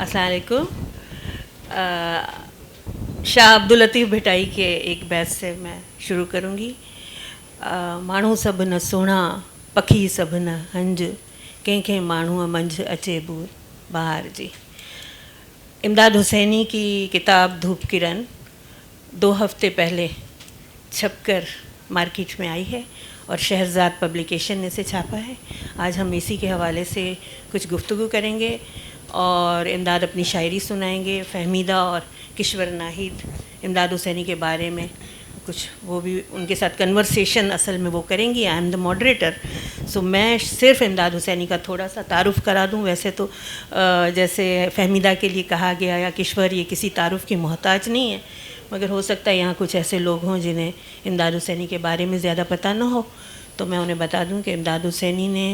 अस्सलाम वालेकुम। शाह अब्दुल लतीफ़ भिटाई के एक बैत से मैं शुरू करूँगी। माण्हू सभु न सुहिणा, पखी सभु न हंज, कंहिंखे माण्हूअ मंझि अचे बूर बहार जी। इमदाद हुसैनी की किताब धूप किरण 2 हफ्ते पहले छपकर मार्केट में आई है और शहरज़ाद पब्लिकेशन ने इसे छापा है। आज हम इसी के हवाले से कुछ गुफ्तगू करेंगे और इमदाद अपनी शायरी सुनाएंगे। फहमीदा और किश्वर नाहिद इमदाद हुसैनी के बारे में कुछ वो भी उनके साथ कन्वर्सेशन असल में वो करेंगी। आई एम द मॉडरेटर, सो मैं सिर्फ इमदाद हुसैनी का थोड़ा सा तारुफ़ करा दूं। वैसे तो जैसे फहमीदा के लिए कहा गया या किश्वर, ये किसी तारुफ़ की मोहताज नहीं है, मगर हो सकता है यहाँ कुछ ऐसे लोग हों जिन्हें इमदाद हुसैनी के बारे में ज़्यादा पता ना हो, तो मैं उन्हें बता दूं कि इमदाद हुसैनी ने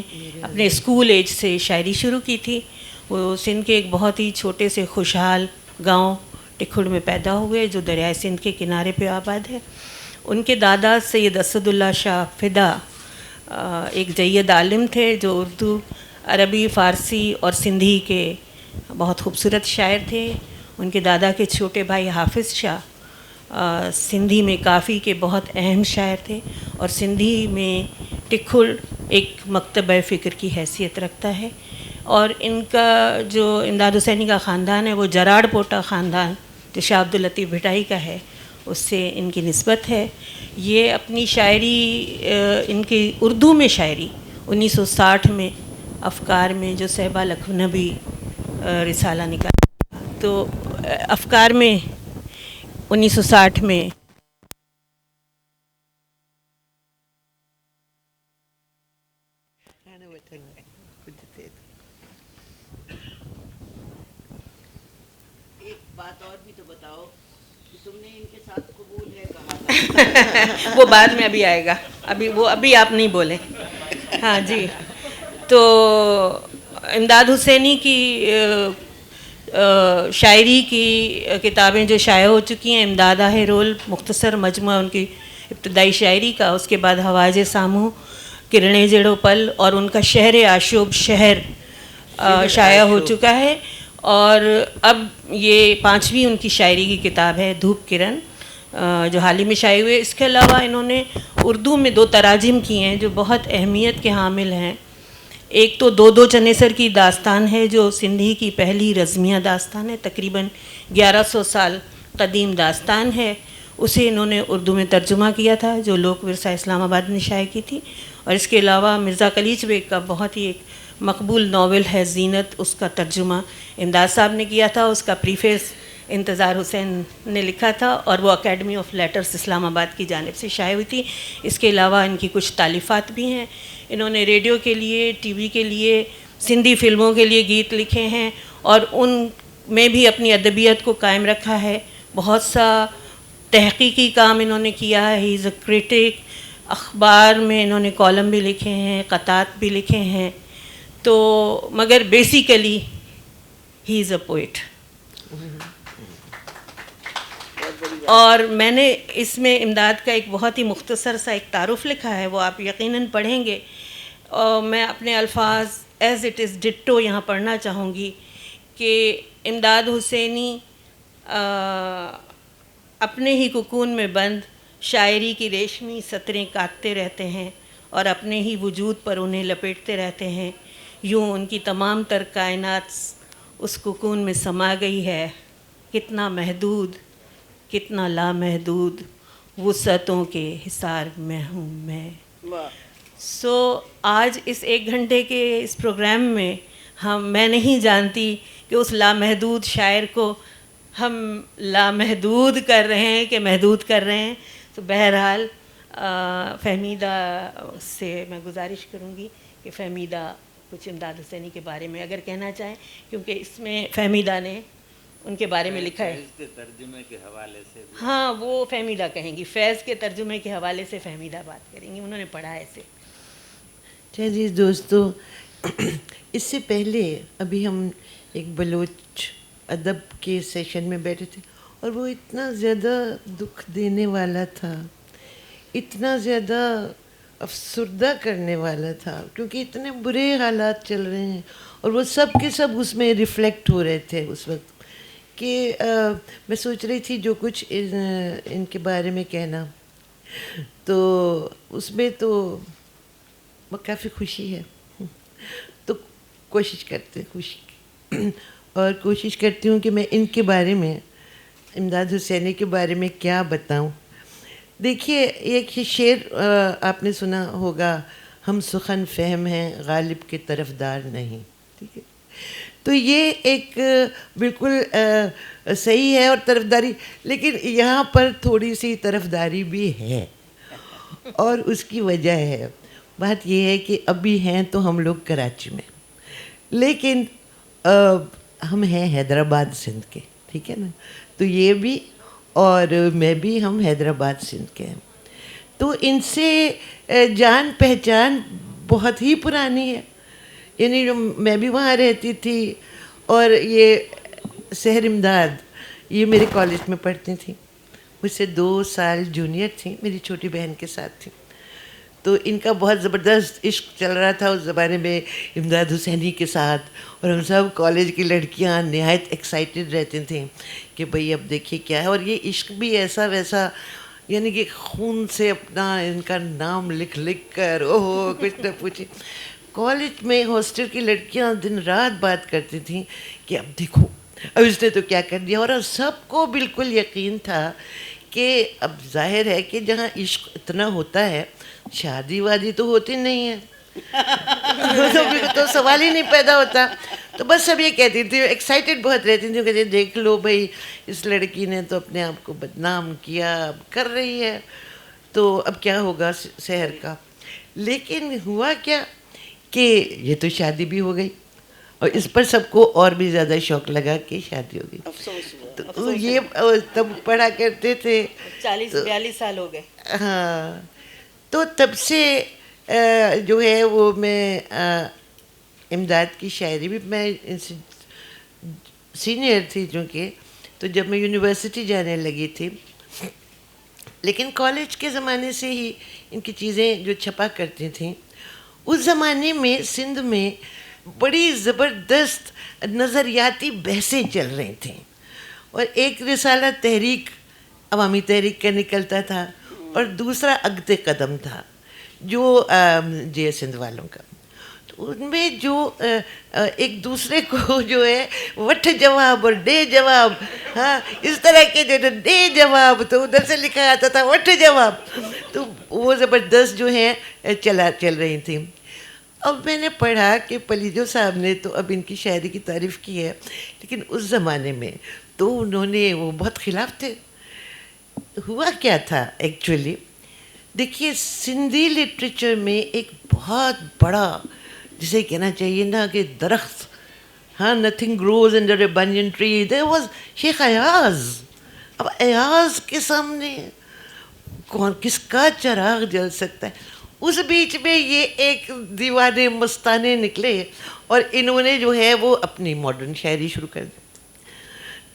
अपने स्कूल एज से शायरी शुरू की थी। वो सिंध के एक बहुत ही छोटे से खुशहाल गांव टिखुड़ में पैदा हुए जो दरियाए सिंध के किनारे पे आबाद है। उनके दादा सैयद असदुल्ला शाह फ़िदा एक जय्यद आलिम थे जो उर्दू, अरबी, फ़ारसी और सिंधी के बहुत खूबसूरत शायर थे। उनके दादा के छोटे भाई हाफिज़ शाह सिंधी में काफ़ी के बहुत अहम शायर थे और सिंधी में टिखुड़ एक मकतब फ़िक्र की हैसियत रखता है। और इनका जो इमदाद हुसैनी का ख़ानदान है वो जराड़ पोटा ख़ानदान जो शाह अब्दुल लतीफ़ भिटाई का है उससे इनकी निस्बत है। ये अपनी शायरी, इनकी उर्दू में शायरी 1960 में अफ़कार में जो सहबा लखनवी रिसाला निकाला, तो अफ़कार में 1960 में एक बात और भी तो बताओ कि तुमने इनके साथ कबूल है कहा था। वो बाद में अभी आएगा, अभी आप नहीं बोले। हाँ जी, तो इमदाद हुसैनी की शायरी की किताबें जो शाया हो चुकी हैं, इमदाद है रोल मुख्तसर मजमुआ उनकी इब्तदाई शायरी का, उसके बाद हवाज सामू, किरणें जड़ो पल और उनका शहर आशूब शहर शाया हो चुका है। और अब ये 5वीं उनकी शायरी की किताब है धूप किरण जो हाल ही में शाये हुए। इसके अलावा इन्होंने उर्दू में 2 तराजिम किए हैं जो बहुत अहमियत के हामिल हैं। एक तो दो दो चनेसर की दास्तान है जो सिंधी की पहली रज़मिया दास्तान है, तकरीबन 1100 साल कदीम दास्तान है। उसे इन्होंने उर्दू में तर्जुमा किया था जो लोक विरसा इस्लामाबाद ने शाये की थी। और इसके अलावा मिर्ज़ा कलीच बेग का बहुत ही एक मकबूल नावल है ज़ीनत, उसका तर्जुमा इमदाद साहब ने किया था। उसका प्रीफेस इंतज़ार हुसैन ने लिखा था और वो अकेडमी ऑफ लेटर्स इस्लामाबाद की जानिब से शाये हुई थी। इसके अलावा इनकी कुछ तालीफ़ात भी हैं। इन्होंने रेडियो के लिए, टीवी के लिए, सिंधी फ़िल्मों के लिए गीत लिखे हैं और उन में भी अपनी अदबियत को कायम रखा है। बहुत सा तहक़ीक़ी काम इन्होंने किया है। He is a critic. अखबार में इन्होंने कॉलम भी लिखे हैं, क़तात भी लिखे हैं। तो मगर basically he is a poet. और मैंने इसमें इमदाद का एक बहुत ही मुख्तसर सा एक तारुफ़ लिखा है, वो आप यकीनन पढ़ेंगे। और मैं अपने अल्फाज एज़ इट इज़ डिट्टो यहाँ पढ़ना चाहूँगी कि इमदाद हुसैनी अपने ही कुकून में बंद शायरी की रेशमी सतरें काटते रहते हैं और अपने ही वजूद पर उन्हें लपेटते रहते हैं। यूँ उनकी तमाम तर कायनात उस कुकून में समा गई है। कितना महदूद, कितना लामहदूद वुसअतों के हिसार में हूँ मैं। सो आज इस 1 घंटे के इस प्रोग्राम में मैं नहीं जानती कि उस लामहदूद शायर को हम लामहदूद कर रहे हैं कि महदूद कर रहे हैं। तो बहरहाल फहमीदा से मैं गुजारिश करूँगी कि फहमीदा कुछ इमदाद हुसैनी के बारे में अगर कहना चाहें, क्योंकि इसमें फहमीदा ने उनके बारे में लिखा है। फैज़ के तर्जुमे के हवाले से हाँ, वो फहमीदा कहेंगी, फैज़ के तर्जुमे के हवाले से फहमीदा बात करेंगी, उन्होंने पढ़ा है इसे। चलिए दोस्तों, इससे पहले अभी हम एक बलोच अदब के सेशन में बैठे थे और वो इतना ज़्यादा दुख देने वाला था, इतना ज़्यादा अफसरदा करने वाला था, क्योंकि इतने बुरे हालात चल रहे हैं और वो सब के सब उसमें रिफ्लेक्ट हो रहे थे उस वक्त कि मैं सोच रही थी जो कुछ इनके बारे में कहना, तो उसमें तो काफ़ी खुशी है। तो कोशिश करते खुशी और कोशिश करती हूँ कि मैं इनके बारे में, इमदाद हुसैनी के बारे में क्या बताऊँ। देखिए, एक ही शेर आपने सुना होगा, हम सुखन फहम हैं गालिब के तरफदार नहीं, ठीक है। तो ये एक बिल्कुल सही है और तरफदारी, लेकिन यहाँ पर थोड़ी सी तरफदारी भी है और उसकी वजह है, बात ये है कि अभी हैं तो हम लोग कराची में, लेकिन हम हैं हैदराबाद सिंध के, ठीक है ना। तो ये भी और मैं भी, हम हैदराबाद सिंध के हैं। तो इनसे जान पहचान बहुत ही पुरानी है, यानी जो मैं भी वहाँ रहती थी और ये सहर इमदाद ये मेरे कॉलेज में पढ़ती थी, मुझसे 2 साल जूनियर थी, मेरी छोटी बहन के साथ थी। तो इनका बहुत ज़बरदस्त इश्क चल रहा था उस ज़माने में इमदाद हुसैनी के साथ, और हम सब कॉलेज की लड़कियां नहायत एक्साइटेड रहती थी कि भाई अब देखिए क्या है। और ये इश्क भी ऐसा वैसा, यानी कि खून से अपना इनका नाम लिख लिख कर, ओहो कुछ न पूछे। कॉलेज में हॉस्टल की लड़कियां दिन रात बात करती थी कि अब देखो अब इसने तो क्या कर दिया, और सबको बिल्कुल यकीन था कि अब जाहिर है कि जहाँ इश्क इतना होता है शादी वादी तो होती नहीं है तो सवाल ही नहीं पैदा होता। तो बस सब ये कहती थी, एक्साइटेड बहुत रहती थी, कहती देख लो भाई इस लड़की ने तो अपने आप को बदनाम किया, अब कर रही है, तो अब क्या होगा शहर का। लेकिन हुआ क्या कि ये तो शादी भी हो गई और इस पर सबको और भी ज़्यादा शौक लगा कि शादी हो गई। अफसोस हुआ, तो ये तब पढ़ा करते थे, 40-42 साल हो गए। हाँ। तो तब से जो है वो मैं इमदाद की शायरी भी, मैं इनसे सीनियर थी चूँकि, तो जब मैं यूनिवर्सिटी जाने लगी थी, लेकिन कॉलेज के ज़माने से ही इनकी चीज़ें जो छपा करती थी, उस ज़माने में सिंध में बड़ी ज़बरदस्त नज़रियाती बहसें चल रही थीं, और एक रिसाला तहरीक अवामी तहरीक का निकलता था और दूसरा अगते कदम था जो जे सिंध वालों का। तो उनमें जो एक दूसरे को जो है वठ जवाब और डे जवाब, हाँ इस तरह के जो डे जवाब, तो उधर से लिखा आता था वठ जवाब, तो वो ज़बरदस्त जो है चल रही थी। अब मैंने पढ़ा कि पलीजो साहब ने तो अब इनकी शायरी की तारीफ़ की है, लेकिन उस ज़माने में तो उन्होंने वो बहुत खिलाफ थे। हुआ क्या था एक्चुअली, देखिए सिंधी लिटरेचर में एक बहुत बड़ा, जिसे कहना चाहिए ना कि दरख्त, हाँ nothing grows under a banyan tree, there was Sheikh Ayaz. अब अयाज के सामने कौन किसका चिराग जल सकता है। उस बीच में ये एक दीवाने मस्ताने निकले और इन्होंने जो है वो अपनी मॉडर्न शायरी शुरू कर दी।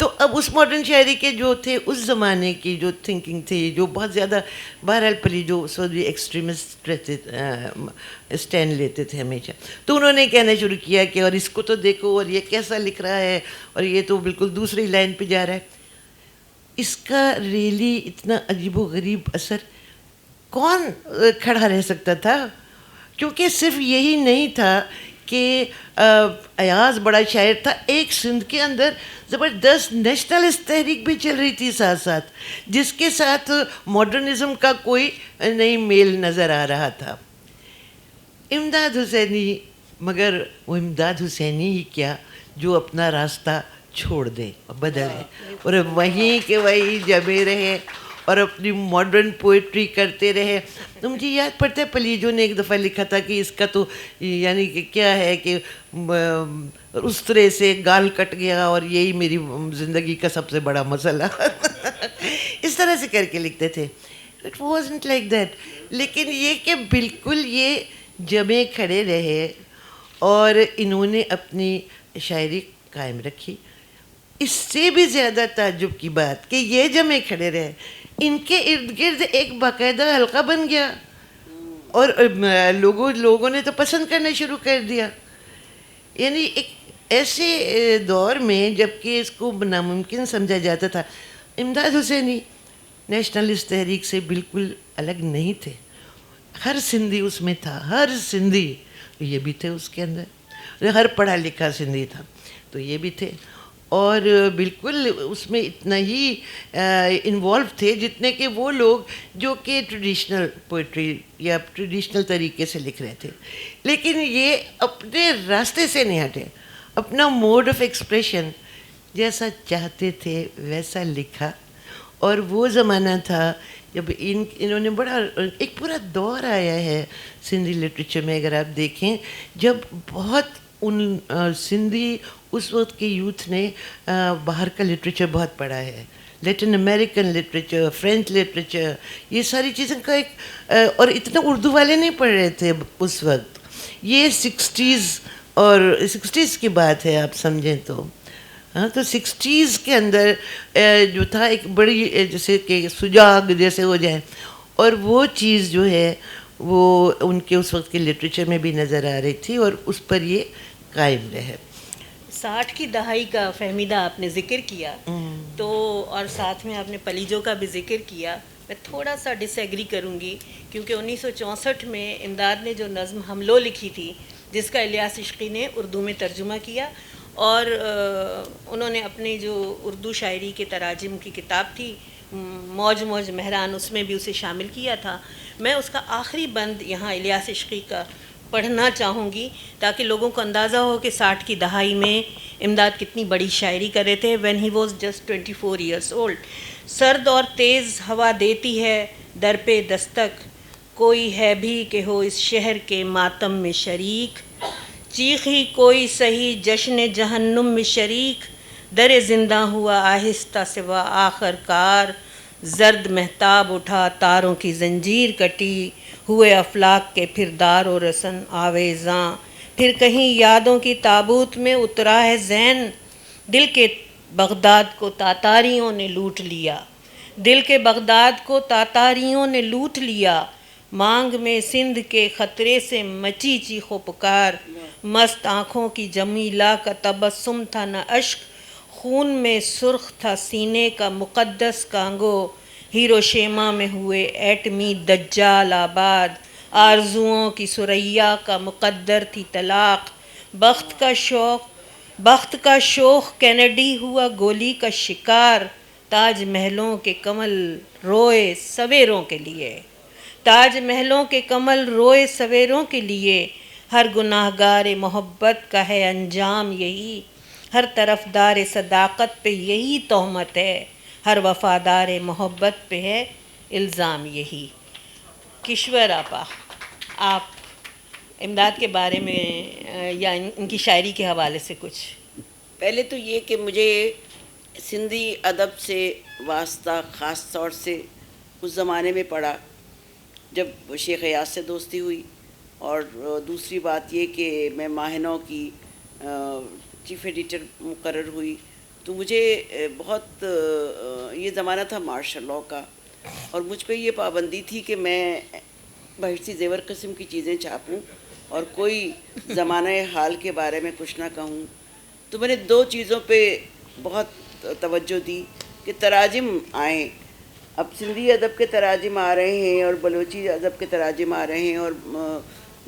तो अब उस मॉडर्न शायरी के जो थे उस ज़माने की जो थिंकिंग थी, जो बहुत ज़्यादा बहरहाल पली जो उस वक्त भी एक्सट्रीमिस्ट रहते, स्टैंड लेते थे हमेशा, तो उन्होंने कहना शुरू किया कि और इसको तो देखो और ये कैसा लिख रहा है और ये तो बिल्कुल दूसरी लाइन पे जा रहा है। इसका रियली इतना अजीबोगरीब असर कौन खड़ा रह सकता था, क्योंकि सिर्फ यही नहीं था कि अयाज बड़ा शायर था, एक सिंध के अंदर ज़बरदस्त नेशनलिस्ट तहरीक भी चल रही थी साथ साथ, जिसके साथ मॉडर्निज़म का कोई नई मेल नज़र आ रहा था। इमदाद हुसैनी, मगर वो इमदाद हुसैनी ही क्या जो अपना रास्ता छोड़ दे बदले और वहीं के वहीं जमे रहे और अपनी मॉडर्न पोइट्री करते रहे। तो मुझे याद पड़ता है पलीजो ने एक दफ़ा लिखा था कि इसका तो यानी कि क्या है कि उस तरह से गाल कट गया और यही मेरी ज़िंदगी का सबसे बड़ा मसला इस तरह से करके लिखते थे। इट वॉजंट लाइक दैट, लेकिन ये कि बिल्कुल ये जमे खड़े रहे और इन्होंने अपनी शायरी कायम रखी। इससे भी ज़्यादा ताज्जुब की बात कि ये जमे खड़े रहे, इनके इर्द गिर्द एक बाकायदा हल्का बन गया और लोगों ने तो पसंद करना शुरू कर दिया। यानी एक ऐसे दौर में जबकि इसको नामुमकिन समझा जाता था, इमदाद हुसैनी नेशनलिस्ट तहरीक से बिल्कुल अलग नहीं थे। हर सिंधी उसमें था, हर सिंधी, ये भी थे उसके अंदर, हर पढ़ा लिखा सिंधी था तो ये भी थे, और बिल्कुल उसमें इतना ही इन्वॉल्व थे जितने कि वो लोग जो कि ट्रेडिशनल पोइट्री या ट्रेडिशनल तरीके से लिख रहे थे। लेकिन ये अपने रास्ते से नहीं हटे, अपना मोड ऑफ एक्सप्रेशन जैसा चाहते थे वैसा लिखा। और वो ज़माना था जब इन्होंने बड़ा एक पूरा दौर आया है सिंधी लिटरेचर में, अगर आप देखें, जब बहुत सिंधी उस वक्त के यूथ ने बाहर का लिटरेचर बहुत पढ़ा है, Latin American literature, French literature, ये सारी चीज़ें का एक और इतना उर्दू वाले नहीं पढ़ रहे थे उस वक्त। ये 60s और 60s की बात है, आप समझें तो। हाँ, तो 60s के अंदर जो था एक बड़ी जैसे कि सुजाग जैसे हो जाए, और वो चीज़ जो है वो उनके उस वक्त के लिटरेचर में भी नज़र आ रही थी और उस पर ये कायम रहे। 60 की दहाई का फहमीदा आपने ज़िक्र किया, तो और साथ में आपने पलीजो का भी ज़िक्र किया। मैं थोड़ा सा डिसएग्री करूँगी, क्योंकि 1964 में इमदाद ने जो नज़्म हमलो लिखी थी, जिसका इलियास इश्की ने उर्दू में तर्जुमा किया, और उन्होंने अपनी जो उर्दू शायरी के तराजिम की किताब थी मौज मौज महरान, उसमें भी उसे शामिल किया था। मैं उसका आखिरी बंद यहाँ इलियास इश्की का पढ़ना चाहूँगी ताकि लोगों को अंदाज़ा हो कि 60 की दहाई में इमदाद कितनी बड़ी शायरी कर रहे थे। When he was just 24 years old. सर्द और तेज़ हवा देती है दर पे दस्तक, कोई है भी कि हो इस शहर के मातम में शरीक, चीखी कोई सही जश्न जहन्नुम में शरीक, दर जिंदा हुआ आहिस्ता सिवा आखिरकार, जर्द महताब उठा तारों की जंजीर कटी, हुए अफलाक के फिर दार और रसन आवेज़ां, फिर कहीं यादों की ताबूत में उतरा है जैन, दिल के बगदाद को तातारियों ने लूट लिया, दिल के बगदाद को तातारियों ने लूट लिया, मांग में सिंध के ख़तरे से मची चीखो पुकार, मस्त आँखों की जमीला का तबस्सुम था न अश्क, खून में सुर्ख था सीने का मुक़द्दस कांगो, हिरोशिमा में हुए एटमी दज्जाल आबाद, आरजुओं की सुरैया का मुक़द्दर थी तलाक, बख्त का शोख कैनेडी हुआ गोली का शिकार, ताज महलों के कमल रोए सवेरों के लिए, ताज महलों के कमल रोए सवेरों के लिए, हर गुनाहगार मोहब्बत का है अंजाम यही, हर तरफदार सदाकत पे यही तोहमत है, हर वफादार मोहब्बत पे है इल्ज़ाम यही। किश्वर आपा, आप इमदाद के बारे में या इनकी शायरी के हवाले से कुछ। पहले तो ये कि मुझे सिंधी अदब से वास्ता ख़ास तौर से उस ज़माने में पड़ा जब शेख यास से दोस्ती हुई, और दूसरी बात ये कि मैं माहिनों की चीफ़ एडिटर मुकर्रर हुई, तो मुझे बहुत ये ज़माना था मार्शल लॉ का, और मुझ पे ये पाबंदी थी कि मैं बहसी ज़ेवर किस्म की चीज़ें छापूं और कोई ज़माने हाल के बारे में कुछ ना कहूँ। तो मैंने दो चीज़ों पे बहुत तवज्जो दी कि तराजिम आए। अब सिंधी अदब के तराजिम आ रहे हैं और बलोची अदब के तराजिम आ रहे हैं और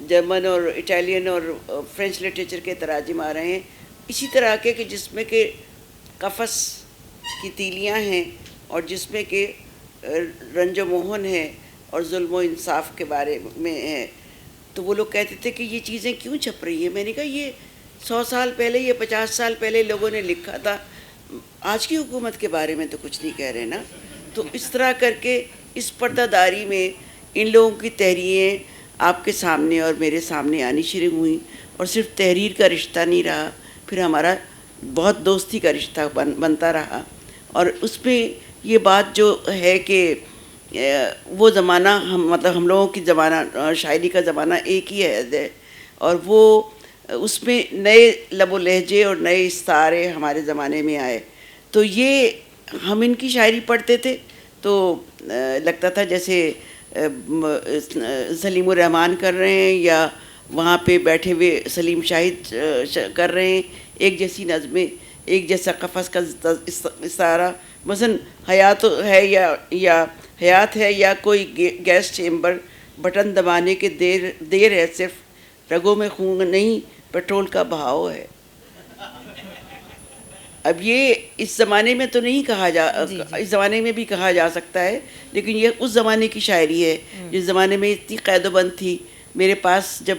जर्मन और इटालियन और फ्रेंच लिटरेचर के तराजिम आ रहे हैं, इसी तरह के कि जिसमें के कफस की तीलियाँ हैं और जिसमें के रंजो मोहन है और जुल्म इंसाफ के बारे में है। तो वो लोग कहते थे कि ये चीज़ें क्यों छप रही है। मैंने कहा ये 100 साल पहले, ये 50 साल पहले लोगों ने लिखा था, आज की हुकूमत के बारे में तो कुछ नहीं कह रहे ना। तो इस तरह करके इस पर्दादारी में इन लोगों की तहरीरें आपके सामने और मेरे सामने आनी शुरू हुई, और सिर्फ तहरीर का रिश्ता नहीं रहा, फिर हमारा बहुत दोस्ती का रिश्ता बनता रहा। और उसमें ये बात जो है कि वो ज़माना हम लोगों की ज़माना शायरी का ज़माना एक ही है, और वो उसमें नए लबो लहजे और नए इस्तारे हमारे ज़माने में आए। तो ये हम इनकी शायरी पढ़ते थे तो लगता था जैसे सलीमुर रहमान कर रहे हैं या वहाँ पे बैठे हुए सलीम शाहिद कर रहे हैं, एक जैसी नज़में, एक जैसा कफ़स का इशारा, मसलन हयात है या हयात है या कोई गैस चेम्बर, बटन दबाने के देर है, सिर्फ रगों में खून नहीं पेट्रोल का बहाव है। अब ये इस ज़माने में तो नहीं कहा इस ज़माने में भी कहा जा सकता है, लेकिन ये उस ज़माने की शायरी है जिस ज़माने में इतनी कैदोबंद थी। मेरे पास जब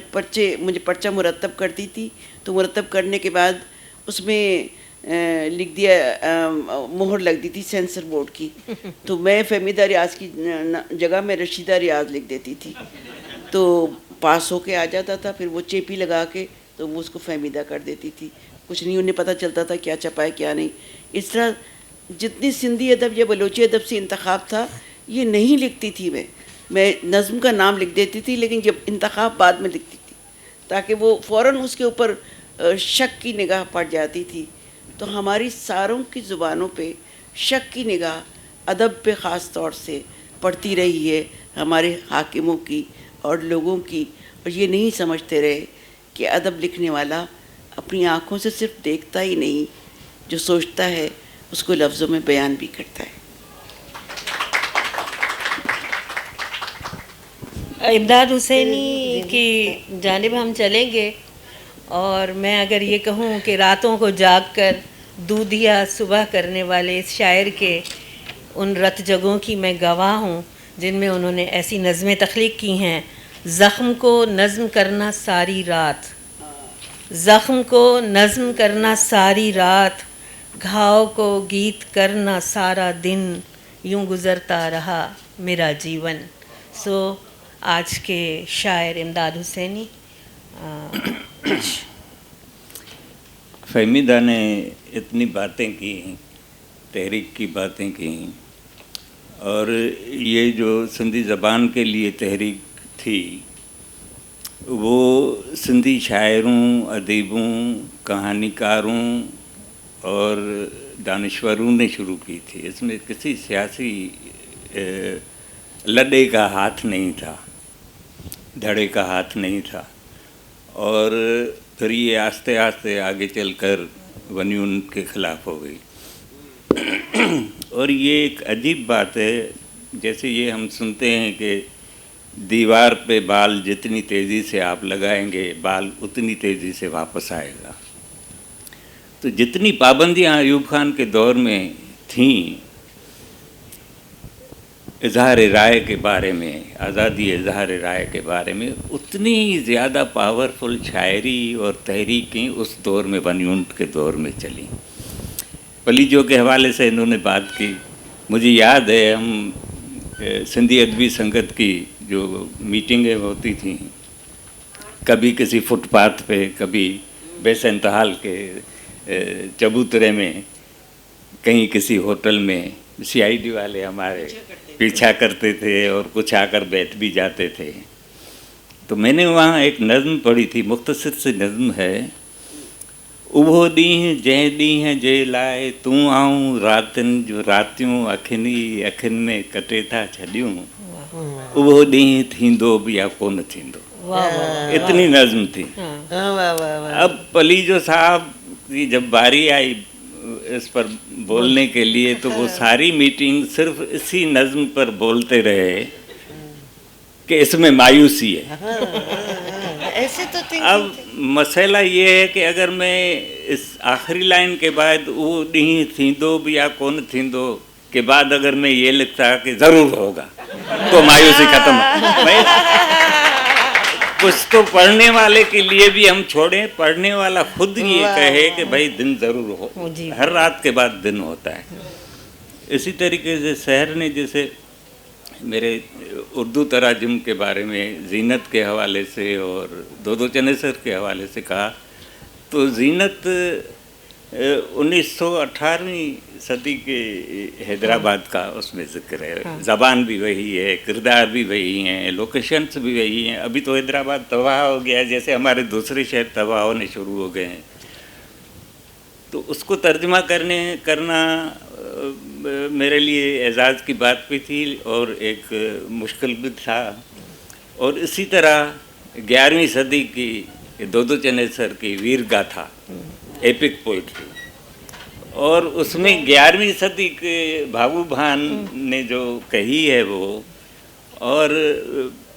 मुझे पर्चा मुरतब करती थी तो मुरतब करने के बाद उसमें लिख दिया, मोहर लग दी थी सेंसर बोर्ड की, तो मैं फहमीदा रियाज की जगह में रशीदा रियाज लिख देती थी, तो पास होके आ जाता था। फिर वो चेपी लगा के तो वो उसको फहमीदा कर देती थी, कुछ नहीं उन्हें पता चलता था क्या छपा है क्या नहीं। इस तरह जितनी सिंधी अदब या बलोची अदब से इंतखाब था, ये नहीं लिखती थी मैं नज़्म का नाम लिख देती थी, लेकिन जब इंतखाब बाद में लिखती थी ताकि वो फ़ौरन उसके ऊपर शक की निगाह पड़ जाती थी। तो हमारी सारों की ज़ुबानों पे शक की निगाह अदब पे ख़ास तौर से पड़ती रही है, हमारे हाकिमों की और लोगों की, और ये नहीं समझते रहे कि अदब लिखने वाला अपनी आँखों से सिर्फ देखता ही नहीं, जो सोचता है उसको लफ्ज़ों में बयान भी करता है। इमदाद हुसैनी की जानिब हम चलेंगे, और मैं अगर ये कहूँ कि रातों को जाग कर दूधिया सुबह करने वाले इस शायर के उन रत जगहों की मैं गवाह हूँ जिनमें उन्होंने ऐसी नज़में तख्लीक की हैं। ज़ख्म को नज़्म करना सारी रात, ज़ख्म को नज़्म करना सारी रात, घाव को गीत करना सारा दिन, यूं गुज़रता रहा मेरा जीवन। सो आज के शायर इमदाद हुसैनी। फ़हमीदा ने इतनी बातें की, तहरीक की बातें की, और ये जो सिंधी ज़बान के लिए तहरीक थी वो सिंधी शायरों, अदीबों, कहानीकारों और दानिश्वरों ने शुरू की थी। इसमें किसी सियासी लड़े का हाथ नहीं था, धड़े का हाथ नहीं था, और फिर ये आस्ते आस्ते आगे चलकर वन्यून के ख़िलाफ़ हो गई। और ये एक अजीब बात है, जैसे ये हम सुनते हैं कि दीवार पे बाल जितनी तेज़ी से आप लगाएंगे बाल उतनी तेज़ी से वापस आएगा। तो जितनी पाबंदियाँ अयूब खान के दौर में थीं इजहार राय के बारे में, आज़ादी इजहार राय के बारे में, उतनी ही ज़्यादा पावरफुल शायरी और तहरीकें उस दौर में वन्यून के दौर में चली। पलीजो के हवाले से इन्होंने बात की। मुझे याद है हम सिंधी अदबी संगत की जो मीटिंगें होती थीं, कभी किसी फुटपाथ पे, कभी बेसंतहाल के चबूतरे में, कहीं किसी होटल में, सीआईडी वाले हमारे पीछा करते थे और कुछ आकर बैठ भी जाते थे। तो मैंने वहाँ एक नज़्म पढ़ी थी, मुख्तसर सी नज़्म है। उहो ॾींहुं जंहिं ॾींहुं जे लाइ तूं आऊं रातिनि जो रातियूं अखियुनि में कटे था छॾियूं, उहो ॾींहुं थींदो बि या कोन थींदो। इतनी नज़्म थी। अब पलीजो साहब की जब बारी आई इस पर बोलने के लिए, तो वो सारी मीटिंग सिर्फ इसी नज़्म पर बोलते रहे कि इसमें मायूसी है। ऐसे तो अब मसला ये है कि अगर मैं इस आखिरी लाइन के बाद वो ॾींहुं थींदो भी या कोन थींदो के बाद अगर मैं ये लिखता कि ज़रूर होगा, तो मायूसी खत्म। कुछ तो पढ़ने वाले के लिए भी हम छोड़ें, पढ़ने वाला खुद ये कहे कि भाई दिन ज़रूर हो, हर रात के बाद दिन होता है। इसी तरीके से शहर ने जैसे मेरे उर्दू तराजुम के बारे में ज़ीनत के हवाले से और दो चनेसर के हवाले से कहा, तो ज़ीनत 1918वीं सदी के हैदराबाद का उसमें ज़िक्र है। ज़बान भी वही है, किरदार भी वही हैं, लोकेशंस भी वही हैं। अभी तो हैदराबाद तबाह हो गया है, जैसे हमारे दूसरे शहर तबाह होने शुरू हो गए हैं। तो उसको तर्जमा करना मेरे लिए एजाज़ की बात भी थी और एक मुश्किल भी था। और इसी तरह 11वीं सदी की दो चनेसर की वीर गाथा, एपिक पोइट्री, और उसमें 11वीं सदी के भागू भान ने जो कही है वो, और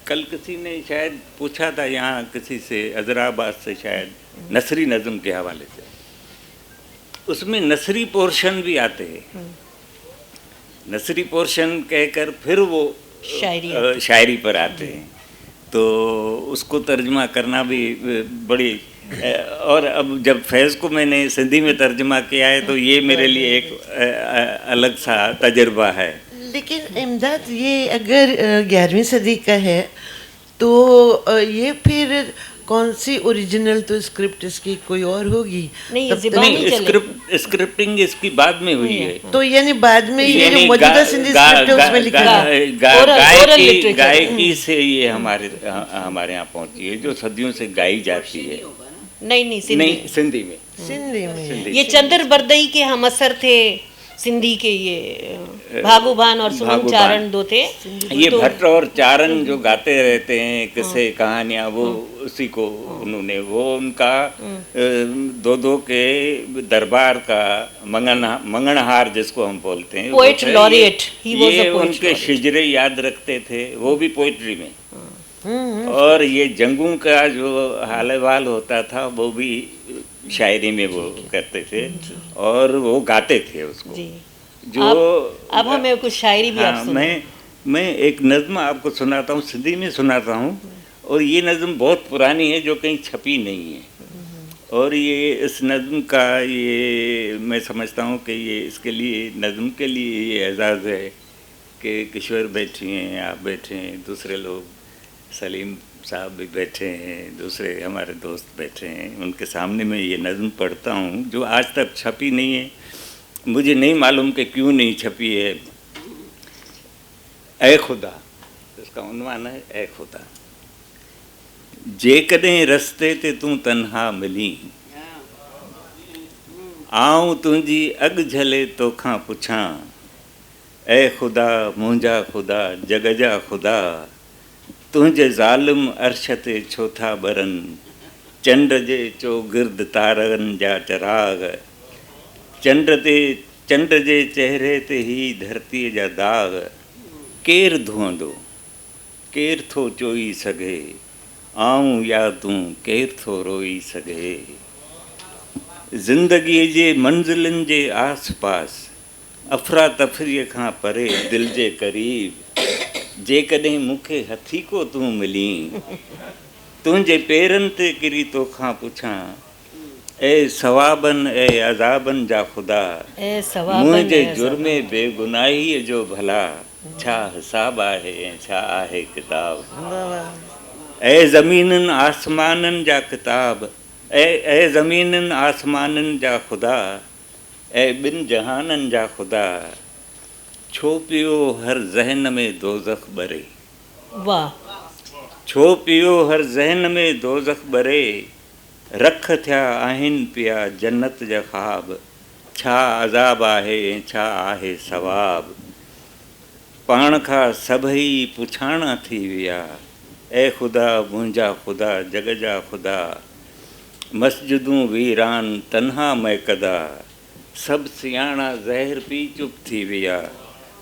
कल किसी ने शायद पूछा था यहाँ किसी से, अजराबाद से शायद, नसरी नज़म के हवाले से, उसमें नसरी पोर्शन भी आते हैं। नसरी पोर्शन कहकर फिर वो शायरी पर आते हैं, तो उसको तर्जमा करना भी बड़ी, और अब जब फैज़ को मैंने सिंधी में तर्जमा किया है तो ये मेरे लिए एक अलग सा तजर्बा है। लेकिन इमदाद, ये अगर 11वीं सदी का है तो ये फिर कौन सी ओरिजिनल, तो स्क्रिप्ट इसकी कोई और होगी? नहीं, तब तक- नहीं, स्क्रिप्टिंग इसकी बाद में हुई है। तो यानी बाद में ये जो यानी मौजूदा सिंधी स्क्रिप्ट है उसमें लिखा है। गायकी से ये हमारे यहाँ पहुंची है, जो सदियों से गाई जाती है। नहीं, सिंधी में। सिंधी में ये चंद्र बरदई के हम असर थे सिंधी के, ये भागू भान और सुमन चारण दो थे। ये भट्ट और चारण जो गाते रहते हैं किस्से कहानियाँ, वो उसी को उन्होंने, वो उनका दो के दरबार का मंगनहार जिसको हम बोलते हैं, पोएट लॉरिएट, ये उनके शिजरे याद रखते थे, वो भी पोइट्री में। और ये जंगों का जो हाल वाल होता था वो भी शायरी में वो करते थे और वो गाते थे उसको जी। जो अब हमें कुछ शायरी भी आप सुनाइए। मैं एक नज़्म आपको सुनाता हूँ, सिंधी में सुनाता हूँ, और ये नज़्म बहुत पुरानी है जो कहीं छपी नहीं है। और ये इस नज़्म का, ये मैं समझता हूँ कि ये इसके लिए, नज़्म के लिए ये एजाज़ है कि किशोर बैठी हैं, आप बैठे हैं, दूसरे लोग, सलीम साहब भी बैठे हैं, दूसरे हमारे दोस्त बैठे हैं, उनके सामने मैं ये नज़्म पढ़ता हूँ जो आज तक छपी नहीं है। मुझे नहीं मालूम कि क्यों नहीं छपी है। ऐ खुदा, इसका उन्वान है ऐ खुदा, जेकॾहिं रस्ते ते तूं तन्हा मिली, आऊं तुंहिंजी अॻु झले तोखां पुछां, ऐ खुदा मुंहिंजा खुदा जग जा खुदा, तुंहिंजे ज़ालिम अर्श ते छो था ॿरनि, चंड जे चोगिर्द तारनि जा चराग, चंड जे चहिरे ते ही धरतीअ जा दाग, केरु धुअंदो, केरु थो चोई सघे, आऊं या तूं केरु थो रोई सघे। ज़िंदगीअ जे मंज़िलुनि जे आस पास, अफ़रा तफ़रीअ खां परे दिलि जे क़रीब, जेकॾहिं मूंखे हथी को तूं मिली, तुंहिंजे पेरनि ते किरी तोखां पुछां, ए सवाबनि ऐं अज़ाबनि जा ख़ुदा, मुंहिंजे जुर्मे बेगुनाहीअ जो भला छा हिसाब आहे ऐं छा आहे किताब। ऐं ज़मीननि आसमाननि जा किताब, ऐं ज़मीननि आसमाननि जा ख़ुदा, ऐं ॿिनि जहाननि जा ख़ुदा, छो पियो हर ज़हन में दोज़ख ॿरे। वाह। छो पियो हर ज़हन में दोज़ख ॿरे, रख थिया आहिनि पिया जन्नत जा ख़्वाब, छा अज़ाब आहे ऐं छा आहे सवाब। पाण खां सभई पुछाणा थी विया, ऐ ख़ुदा मुंहिंजा ख़ुदा जग जा ख़ुदा, मस्जिदूं वीरान तन्हा महकदा, सभु सियाणा ज़हर पी चुप थी विया,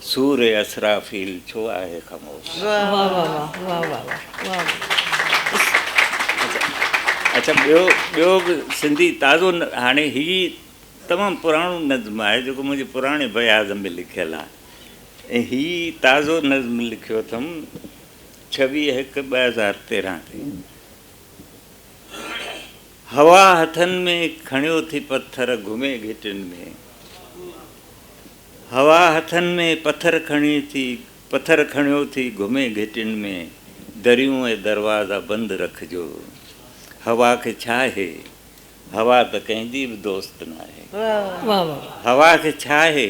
सूर असराफील छो आहे ख़मोश। वाह वाह वाह वाह वाह वाह। अच्छा, ॿियो बि सिंधी ताज़ो हाणे ही तमामु पुराणो नज़्म आहे जेको मुंहिंजे पुराणे बयाज़ में लिखियलु आहे, ऐं ही ताज़ो नज़्म लिखियो अथमि 26/1/2013 ते। हवा हथनि में खणियो थी पत्थर घुमे घिटियुनि में, हवा हथनि में पत्थर खणियो थी घुमे घिटियुनि में, दरियूं ऐं दरवाज़ा बंदि रखिजो। हवा खे छा आहे, हवा त कंहिंजी बि दोस्त न आहे। वाह वाह। हवा खे छा आहे,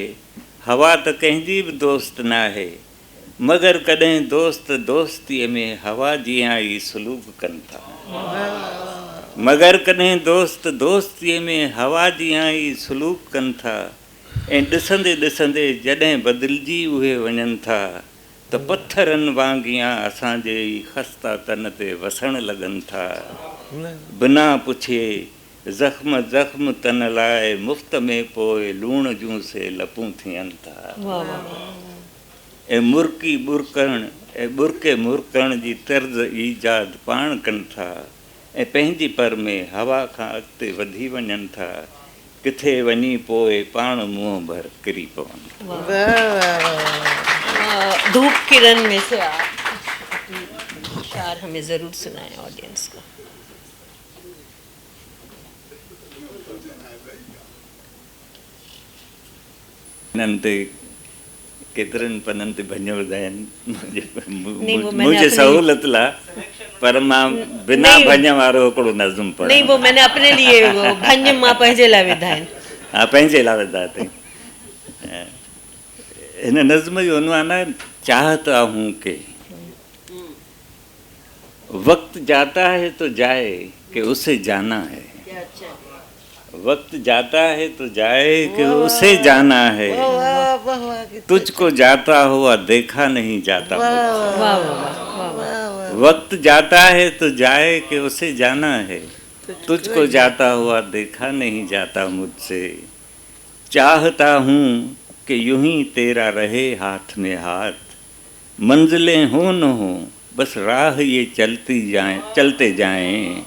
हवा त कंहिंजी बि दोस्त न आहे, मगर कॾहिं दोस्त दोस्तीअ में हवा जीअं ई सलूक कनि था। मगर कॾहिं दोस्त दोस्तीअ में हवा जीअं ई सलूक कनि था, ऐं ॾिसंदे ॾिसंदे जॾहिं बदिलजी उहे वञनि था त पथरनि वांगियां असांजे ई खस्ता तन ते वसण लॻनि था। बिना पुछे ज़ख़्म ज़ख़्म तन लाइ मुफ़्त में पोइ लूण जूं से लपूं थियनि था। वाह वाह। ऐं मुर्की बुरकण ऐं बुरके मुरकण जी तर्ज़ ईजाद पाण कनि था ऐं पंहिंजी पर में हवा खां अॻिते वधी वञनि था। किथे वञी पोइ पाण मुंहुं भर किरी पवनि। वाह वाह वाह। धूप किरण में से आप अपनी शार हमें ज़रूर सुनाएं ऑडियंस को। हिननि ते केतिरनि पननि ते भञ ॿुधाइनि वो मैंने मुंहिंजे अपनी- सहूलियत लाइ, पर मां बिना नहीं। भञ वारो हिकिड़ो नज़्म पढ़ां। नहीं, वो मैंने अपने लिए वो भंज मां पंहिंजे लाइ विधाइन। हा, पंहिंजे लाइ विधा अथई। हिन नज़्म जो उनवान आहे चाहता हूँ के वक्त जाता है तो जाए कि उसे जाना है। क्या अच्छा। वक्त जाता है तो जाए कि उसे जाना है। वाह वाह वाह वाह। तुझको जाता हुआ देखा नहीं जाता मुझसे। वाह वाह वाह वाह। वक्त जाता है तो जाए कि उसे जाना है। तुझको जाता हुआ देखा नहीं जाता मुझसे। चाहता हूँ कि यूं ही तेरा रहे हाथ में हाथ, मंजिलें हो न हो बस राह ये चलते जाएं,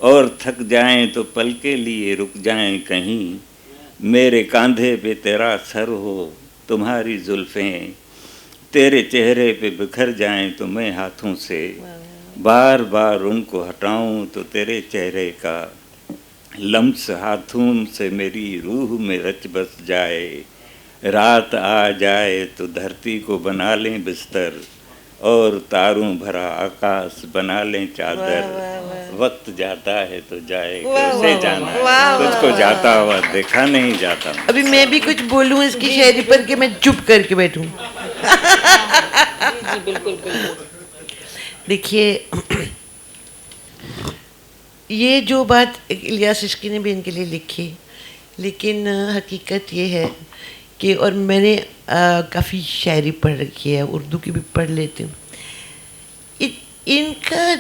और थक जाएं तो पल के लिए रुक जाएं कहीं। मेरे कंधे पे तेरा सर हो, तुम्हारी जुल्फ़ें तेरे चेहरे पे बिखर जाएं तो मैं हाथों से बार बार उनको हटाऊं तो तेरे चेहरे का लम्स हाथों से मेरी रूह में रच बस जाए। रात आ जाए तो धरती को बना लें बिस्तर, और तारों भरा आकाश बना लें चादर। वक्त जाता है तो जाए कि उसे जाना है। तुझको जाता हुआ देखा नहीं जाता। अभी मैं भी कुछ बोलूं इसकी शायरी पर कि मैं चुप करके बैठूं। जी बिल्कुल बिल्कुल। देखिए, ये जो बात इलियास इश्की ने भी इनके लिए लिखी, लेकिन हकीकत ये है कि, और मैंने काफ़ी शायरी पढ़ रखी है, उर्दू की भी पढ़ लेती हूँ। इनका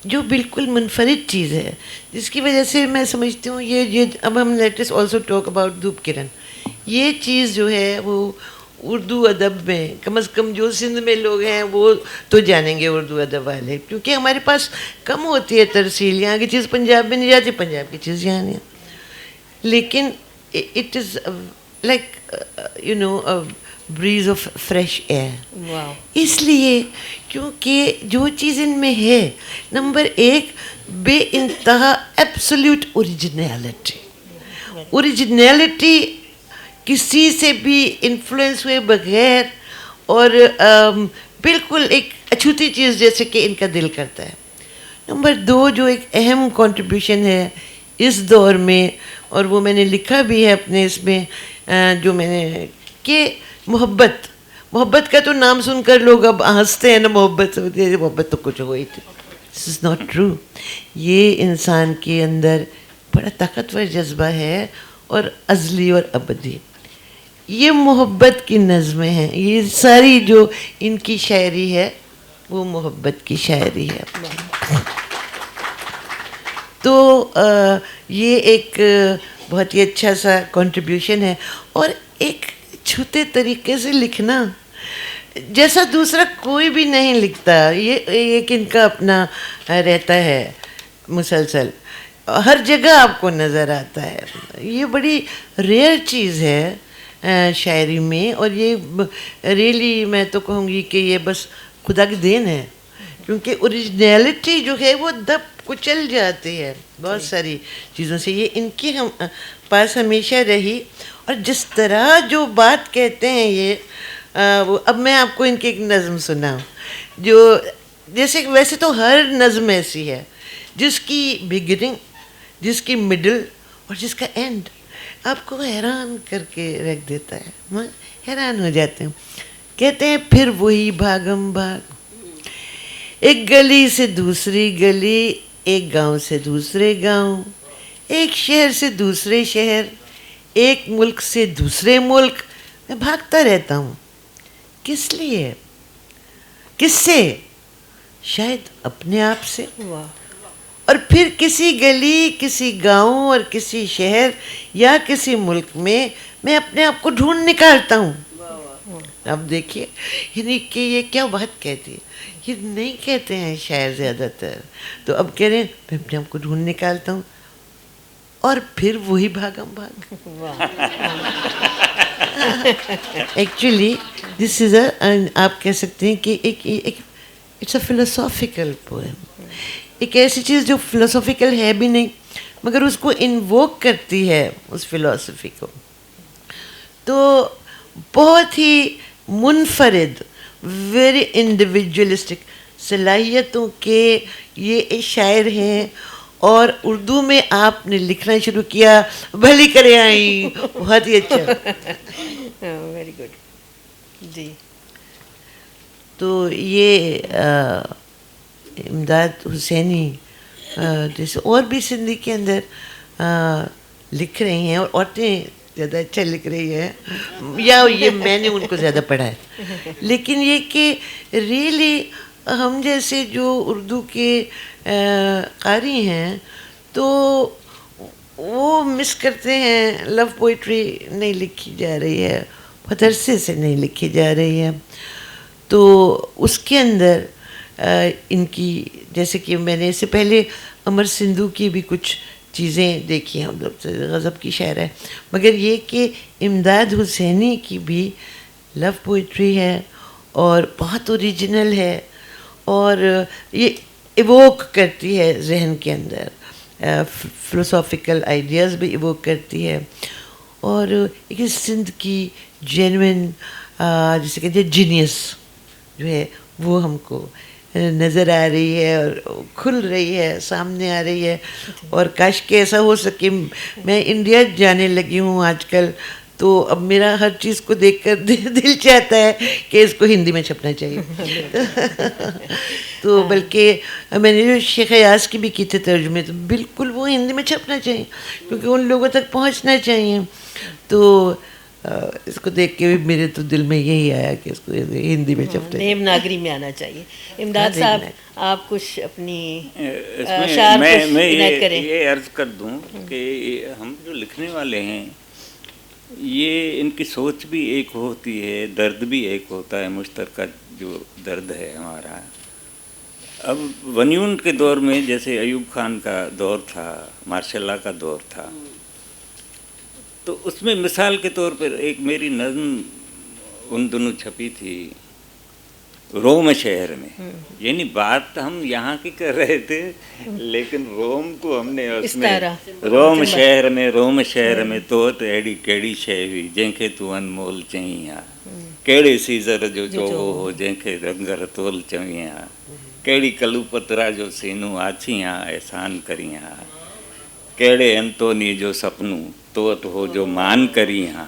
जो बिल्कुल मुनफरिद चीज़ है, जिसकी वजह से मैं समझती हूँ ये अब हम let us also talk about धूप किरण। ये चीज़ जो है वो उर्दू अदब में कम से कम जो सिंध में लोग हैं वो तो जानेंगे उर्दू अदब वाले, क्योंकि हमारे पास कम होती है तरसील। यहाँ की चीज़ पंजाब में नहीं जाती, पंजाब की चीज़ यहाँ नहीं। लेकिन it is like you know a breeze of fresh air. इसलिए क्योंकि जो चीज़ इनमें है, नंबर एक, बेइंतहा एब्सोल्यूट ओरिजिनलिटी। ओरिजिनलिटी किसी से भी इन्फ्लुएंस हुए बगैर, और बिल्कुल एक अछूती चीज़ जैसे कि इनका दिल करता है। नंबर दो, जो एक अहम कंट्रीब्यूशन है इस दौर में, और वो मैंने लिखा भी है अपने इसमें, जो मैंने कि मोहब्बत का तो नाम सुनकर लोग अब हंसते हैं ना, मोहब्बत तो कुछ हो ही थी। This is not true. ये इंसान के अंदर बड़ा ताकतवर जज्बा है, और अज़ली और अबदी। ये मोहब्बत की नज़में हैं। ये सारी जो इनकी शायरी है वो मोहब्बत की शायरी है। तो ये एक बहुत ही अच्छा सा कंट्रीब्यूशन है, और एक छूते तरीके से लिखना जैसा दूसरा कोई भी नहीं लिखता। ये एक इनका अपना रहता है मुसलसल, हर जगह आपको नज़र आता है। ये बड़ी रेयर चीज़ है शायरी में, और ये रियली मैं तो कहूँगी कि ये बस खुदा की देन है, क्योंकि ओरिजिनलिटी जो है वो दब कुचल जाती है बहुत सारी चीज़ों से। ये इनके हम पास हमेशा रही, और जिस तरह जो बात कहते हैं ये वो, अब मैं आपको इनकी एक नज़म सुनाऊँ जो, जैसे वैसे तो हर नज़म ऐसी है जिसकी बिगिनिंग, जिसकी मिडल और जिसका एंड आपको हैरान करके रख देता है। मैं हैरान हो जाते हैं। कहते हैं फिर वही भागम भाग, एक गली से दूसरी गली, एक गांव से दूसरे गांव, एक शहर से दूसरे शहर, एक मुल्क से दूसरे मुल्क मैं भागता रहता हूँ। किस लिए? किससे? शायद अपने आप से। वाह, और फिर किसी गली, किसी गांव और किसी शहर या किसी मुल्क में मैं अपने आप को ढूंढ निकालता हूँ। अब देखिए, यानी कि ये क्या बात कहती है, ये नहीं कहते हैं शायर ज़्यादातर, तो अब कह रहे हैं मैं अपने आप को ढूंढ निकालता हूँ और फिर वही भागम भाग। वाह, एक्चुअली दिस इज़ आप कह सकते हैं कि एक इट्स अ फिलोसॉफिकल पोएम, एक ऐसी चीज़ जो फिलोसॉफिकल है भी नहीं मगर उसको इन्वोक करती है उस फिलॉसफी को। तो बहुत ही मुनफरिद, वेरी इंडिविजुअलिस्टिक सलाहियतों के ये शायर हैं। और उर्दू में आपने लिखना शुरू किया, भली करे आई, बहुत ही अच्छा। वेरी गुड जी। तो ये इमदाद हुसैनी जैसे और भी सिंधी के अंदर लिख रही हैं, और औरतें ज़्यादा अच्छा लिख रही है, या ये मैंने उनको ज़्यादा पढ़ा है। लेकिन ये कि रियली हम जैसे जो उर्दू के कारी हैं तो वो मिस करते हैं, लव पोइट्री नहीं लिखी जा रही है, बहुत अरसे से नहीं लिखी जा रही है। तो उसके अंदर इनकी, जैसे कि मैंने इससे पहले अमर सिंधु की भी कुछ चीज़ें देखी हैं, मतलब गज़ब की शायर है, मगर ये कि इमदाद हुसैनी की भी लव पोइट्री है और बहुत ओरिजिनल है, और ये इवोक करती है जहन के अंदर, फ़िलोसॉफ़िकल आइडियाज़ भी इवोक करती है, और एक सिंध की जेन्युइन जिसे कहते हैं जीनियस जो है वो हमको नज़र आ रही है और खुल रही है, सामने आ रही है। और काश के ऐसा हो सके, मैं इंडिया जाने लगी हूँ आजकल, तो अब मेरा हर चीज़ को देखकर दिल चाहता है कि इसको हिंदी में छपना चाहिए। तो बल्कि मैंने जो शेख अयाज की भी की थे तर्जुमे, तो बिल्कुल वो हिंदी में छपना चाहिए क्योंकि उन लोगों तक पहुंचना चाहिए। तो इसको देख के भी मेरे तो दिल में यही आया कि इसको हिंदी में छपना चाहिए, देवनागरी में आना चाहिए। इमदाद साहब, आप कुछ अपनी इसमें मैं ये अर्ज कर दूं कि हम जो लिखने वाले हैं ये इनकी सोच भी एक होती है, दर्द भी एक होता है, मुश्तरका जो दर्द है हमारा। अब वन्यून के दौर में जैसे अयूब खान का दौर था, मार्शल्ला का दौर था, तो उसमें मिसाल के तौर पर एक मेरी नज़्म उन दोनों छपी थी रोम शहर में। यानी बात हम यहाँ की कर रहे थे, लेकिन रोम को हमने उसमें रोम शहर में तो अहिड़ी कहिड़ी शइ हुई जंहिंखे तूं अनमोल चईं हा, कहिड़े सीज़र जो चोहो हो जंहिंखे रंग रतोल चवीं हा, कहिड़ी कलूपतरा जो सीनू आछी हा एहसान करी हा, कहिड़े अंतोनी जो सपनू तो हो जो मान करी हा,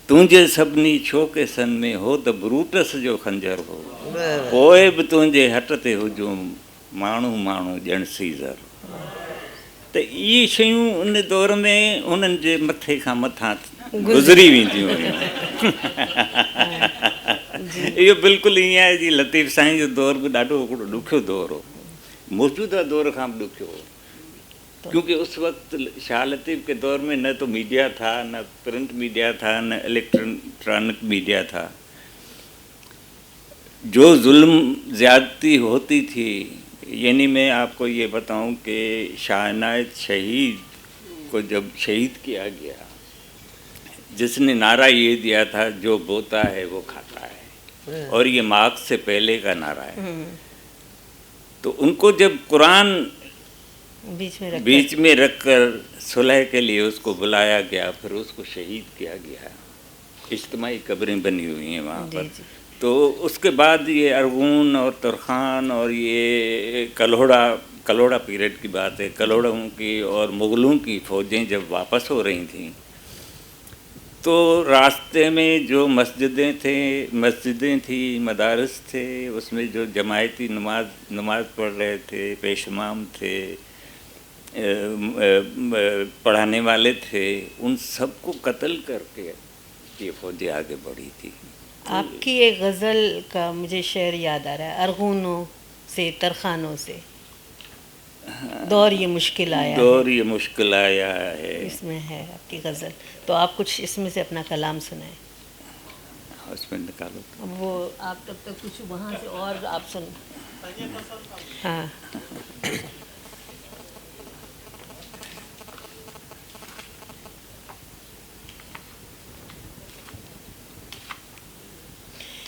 तुंहिंजे सभिनी छोके सन में हो त ब्रूटस जो खंजर हो, पोइ बि तुंहिंजे हट ते हुजूं माण्हू माण्हू ॼण सीज़र। त इहे शयूं उन दौर में उन्हनि जे मथे खां मथां गुज़री वेंदियूं हुयूं। इहो बिल्कुलु ईअं आहे जी लतीफ़ साईं जो दौर बि ॾाढो हिकिड़ो ॾुखियो दौर हो, मौजूदा दौर खां बि ॾुखियो हो, क्योंकि उस वक्त शाह लतीफ़ के दौर में न तो मीडिया था, न प्रिंट मीडिया था, न इलेक्ट्रॉनिक मीडिया था। जो जुल्म ज़्यादती होती थी, यानी मैं आपको ये बताऊं कि शाह इनायत शहीद को जब शहीद किया गया, जिसने नारा ये दिया था जो बोता है वो खाता है, और ये मार्क्स से पहले का नारा है, तो उनको जब कुरान बीच में रखकर सुलह के लिए उसको बुलाया गया, फिर उसको शहीद किया गया, इज्तिमाई कब्रें बनी हुई हैं वहाँ पर। तो उसके बाद ये अरगून और तुरखान और ये कलोड़ा पीरियड की बात है, कलोड़ों की और मुग़लों की फ़ौजें जब वापस हो रही थीं, तो रास्ते में जो मस्जिदें थी, मदारस थे, उसमें जो जमायती नमाज पढ़ रहे थे, पेशमाम थे, पढ़ाने वाले थे, उन सबको कत्ल करके ये फौजें आगे बढ़ी थी। आपकी एक गज़ल का मुझे शेर याद आ रहा है, अरगूनों से तरखानों से दौर ये मुश्किल आया दौर ये मुश्किल आया है। इसमें है आपकी गज़ल, तो आप कुछ इसमें से अपना कलाम सुनाएं। उसमें निकालो। अब वो आप तब तक कुछ वहाँ से और आप सुन। हाँ,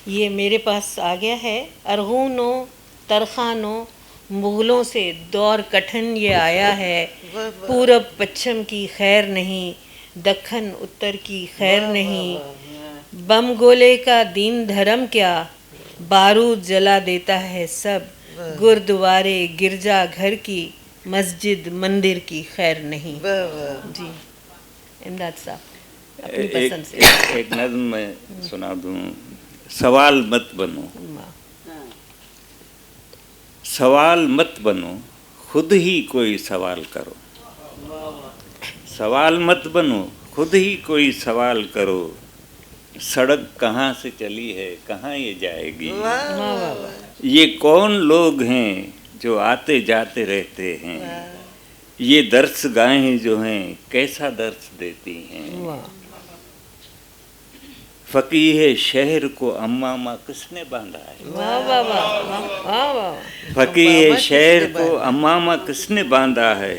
ये मेरे पास आ गया है। अरगूनों तरखानों मुग़लों से दौर कठिन ये आया है, पूरब पश्चिम की खैर नहीं, दक्खन उत्तर की खैर नहीं, बम गोले का दीन धर्म क्या, बारूद जला देता है सब, गुरुद्वारे गिरजा घर की, मस्जिद मंदिर की खैर नहीं। जी, इमदाद साहब अपनी पसंद से एक नज़्म मैं सुना दूं। सवाल मत बनो, सवाल मत बनो, खुद ही कोई सवाल करो। सवाल मत बनो, खुद ही कोई सवाल करो। सड़क कहाँ से चली है, कहाँ ये जाएगी। ये कौन लोग हैं जो आते जाते रहते हैं। ये दर्स गाहें जो हैं कैसा दर्स देती हैं। फकीह शहर को अम्मामा किसने बांधा है। वाह वाह वाह वाह वाह। फकीह शहर को अम्मामा किसने बांधा है।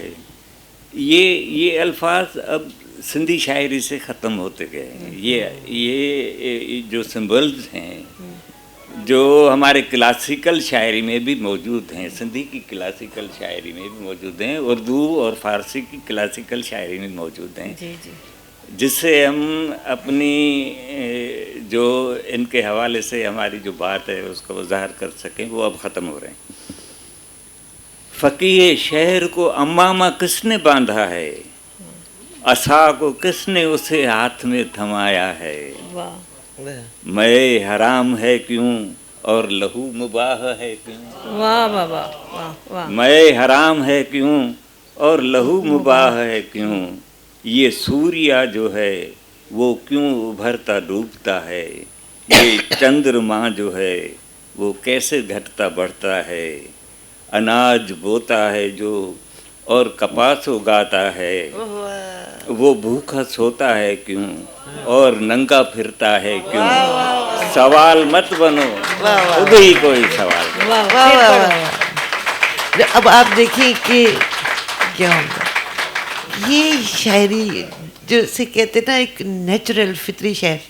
ये अल्फाज अब सिंधी शायरी से ख़त्म होते गए। ये जो सिंबल्स हैं जो हमारे क्लासिकल शायरी में भी मौजूद हैं, सिंधी की क्लासिकल शायरी में भी मौजूद हैं, उर्दू और फ़ारसी की क्लासिकल शायरी में मौजूद हैं, जी जी, जिससे हम अपनी जो इनके हवाले से हमारी जो बात है उसको ज़ाहिर कर सकें, वो अब ख़त्म हो रहे हैं। फ़कीह शहर को अम्मामा किसने बांधा है, असा को किसने उसे हाथ में थमाया है। वाह, मैं हराम है क्यों और लहू मुबाह है क्यों। वाह वाह वाह वाह वाह। मैं हराम है क्यों और लहू मुबाह है क्यों। ये सूर्या जो है वो क्यों उभरता डूबता है। ये चंद्रमा जो है वो कैसे घटता बढ़ता है। अनाज बोता है जो और कपास उगाता है, वो भूखा सोता है क्यों और नंगा फिरता है क्यों। सवाल मत बनो, खुद ही कोई सवाल करो। वाह वाह फिर वाह पढ़ो। वाह। अब आप देखिए कि क्या होगा ये शायरी, जो से कहते ना एक नेचुरल फितरी शेर,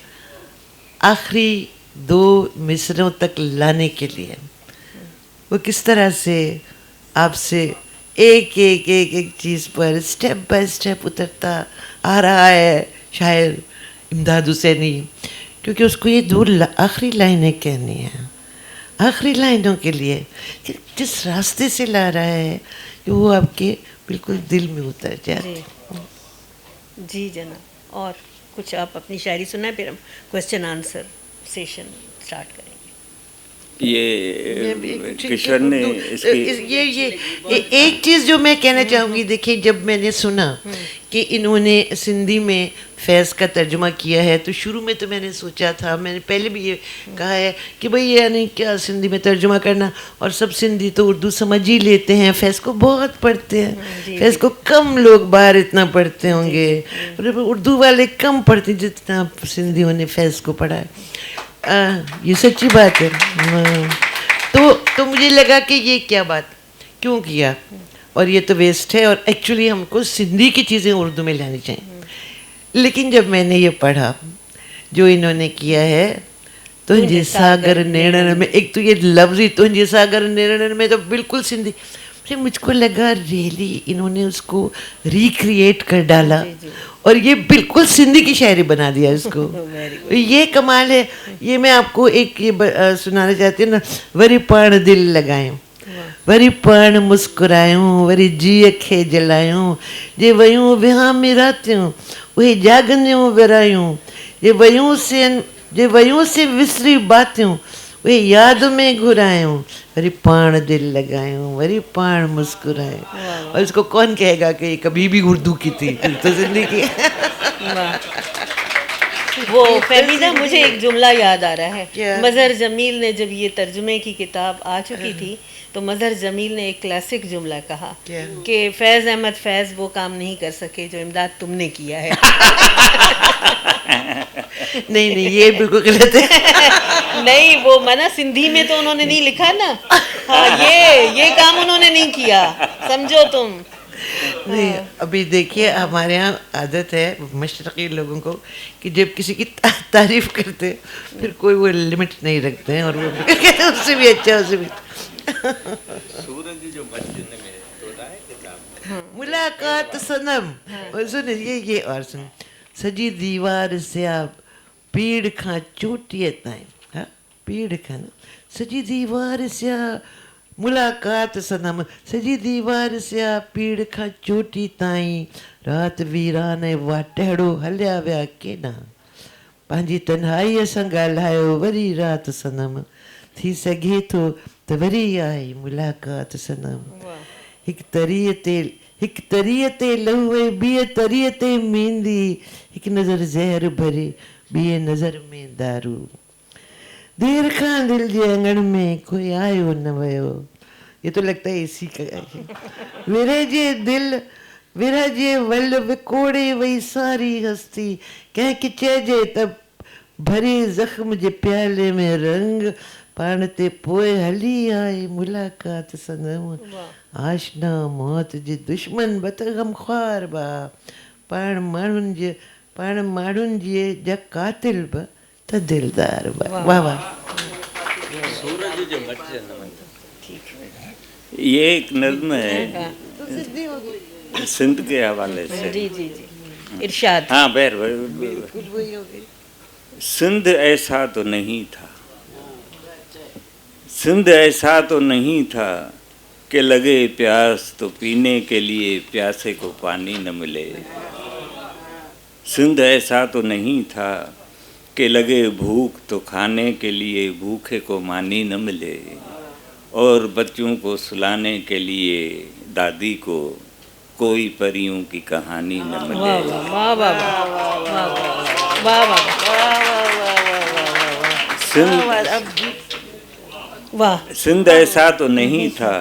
आखिरी दो मिसरों तक लाने के लिए वो किस तरह से आपसे एक एक एक एक चीज़ पर स्टेप बाय स्टेप उतरता आ रहा है शायर इमदाद हुसैनी, क्योंकि उसको ये दो आखिरी लाइनें कहनी है। आखिरी लाइनों के लिए जिस रास्ते से ला रहा है कि वो आपके बिल्कुल दिल में उतर जाए। जी जनाब, और कुछ आप अपनी शायरी सुनाए, फिर हम क्वेश्चन आंसर सेशन स्टार्ट करेंगे। ये किशन ने इसकी ये एक चीज़ जो मैं कहना चाहूँगी, देखिए जब मैंने सुना कि इन्होंने सिंधी में फैज़ का तर्जुमा किया है तो शुरू में तो मैंने सोचा था, मैंने पहले भी ये कहा है कि भाई यानी क्या सिंधी में तर्जुमा करना, और सब सिंधी तो उर्दू समझ ही लेते हैं, फैज़ को बहुत पढ़ते हैं, फैज़ को कम लोग बाहर इतना पढ़ते होंगे, उर्दू वाले कम पढ़ते जितना सिंधियों ने फैज़ को पढ़ा है। ये सच्ची बात है। तो मुझे लगा कि ये क्या बात क्यों किया, और ये तो वेस्ट है, और एक्चुअली हमको सिंधी की चीज़ें उर्दू में लानी चाहिए। लेकिन जब मैंने ये पढ़ा जो इन्होंने किया है, तुझे सागर नेड़न में, एक तो ये लफ्ज़ ही तुझे सागर नेड़न में तो बिल्कुल सिंधी, फिर मुझको लगा रियली इन्होंने उसको रिक्रिएट कर डाला और ये बिल्कुल सिंधी की शायरी बना दिया इसको। ये कमाल है। ये मैं आपको एक ये सुनाना चाहती हूँ ना, वरी पण दिल लगायूं, वरी पण मुस्कुरायूं, वरी जी अखे जलायूं, जे वयूं विहां में रातियूं उहे जागनियूं विरायूं, जे वयूं से विसरी बातियूं वे याद में घुरायूं वरी पाण दिल लगायूं वरी पाण मुस्कुरायूं। और इसको कौन कहेगा कि कभी भी उर्दू की थी, तो जिंदगी। वो फहमीदा, मुझे एक जुमला याद आ रहा क्या? है। मज़हर जमील ने जब ये तर्जुमे की किताब आ चुकी थी तो मज़हर जमील ने एक क्लासिक जुमला कहा क्या? कि फैज़ अहमद फैज़ वो काम नहीं कर सके जो इमदाद तुमने किया है। नहीं नहीं, ये बिल्कुल गलत है। नहीं, वो मना सिंधी में तो उन्होंने नहीं लिखा ना। हाँ, ये काम उन्होंने नहीं किया, समझो तुम। नहीं, अभी देखिए हमारे यहाँ आदत है मशरक़ी लोगों को कि जब किसी की तारीफ करते फिर कोई वो लिमिट नहीं रखते हैं, और वो कहते हैं उससे भी अच्छा, उससे भी। सूरज जो मस्जिद में तोड़ा है किताब। मुलाकात सनम। और सुन ये और सुन, सजी दीवार से आप पीड़ खां चोटीअ ताईं, हाँ पीड़ खां न, सजी दीवार से मुलाकात सनम, सजी दीवार से पीड़ खां चोटी ताईं, रात वीराने वाटेड़ो हलिया विया केॾां, पंहिंजी तन्हाईअ सां ॻाल्हायो वरी रात सनम, थी सघे थो त वरी आई मुलाकात सनम। हिकु तरीअ ते लहूए ॿिए तरीअ ते मेंदी, हिकु नज़र ज़हर भरे ॿिए नज़र में दारू, देर खां दिल जे अंगण में कोई आयो न वियो। ये तो लगता है इसी का है। विरह जे वल विकोड़े वई सारी हस्ती, कंहिंखे चइजे त भरे ज़ख्म जे प्याले में रंग, पाण ते पोइ हली आई मुलाकात सनम, आशना मौत जे दुश्मन बत गमख्वार बा, पाण माण्हुनि जे जा कातिल बि त दिलदार बा। वाह वाह। सूरज जो मस्जिद में। ये एक नज़्म है सिंध के हवाले से। जी जी जी, इरशाद। हाँ बैर, कुछ वही हो गई। सिंध ऐसा तो नहीं था, सिंध ऐसा तो नहीं था कि लगे प्यास तो पीने के लिए प्यासे को पानी न मिले। सिंध ऐसा तो नहीं था कि लगे भूख तो खाने के लिए भूखे को मानी न मिले, और बच्चों को सुलाने के लिए दादी को कोई परियों की कहानी न मिले। वाह वाह वाह वाह वाह वाह। सिंध ऐसा तो नहीं था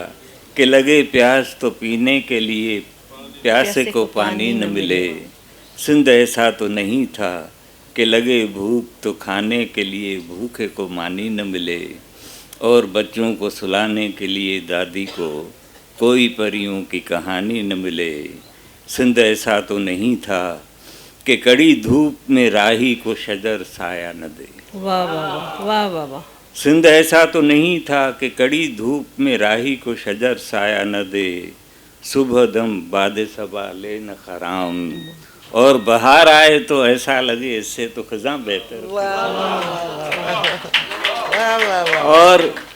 कि लगे प्यास तो पीने के लिए प्यासे को पानी न मिले। सिंध ऐसा तो नहीं था कि लगे भूख तो खाने के लिए भूखे को मानी न मिले, और बच्चों को सुलाने के लिए दादी को कोई परियों की कहानी न मिले। सिंध ऐसा तो नहीं था कि कड़ी धूप में राही को शजर साया न दे। वाह वाह वाह वाह वाह। सिंध ऐसा तो नहीं था कि कड़ी धूप में राही को शजर साया न दे, सुबह दम बाद सबा ले न खराम, और बहार आए तो ऐसा लगे इससे तो खज़ां बेहतर।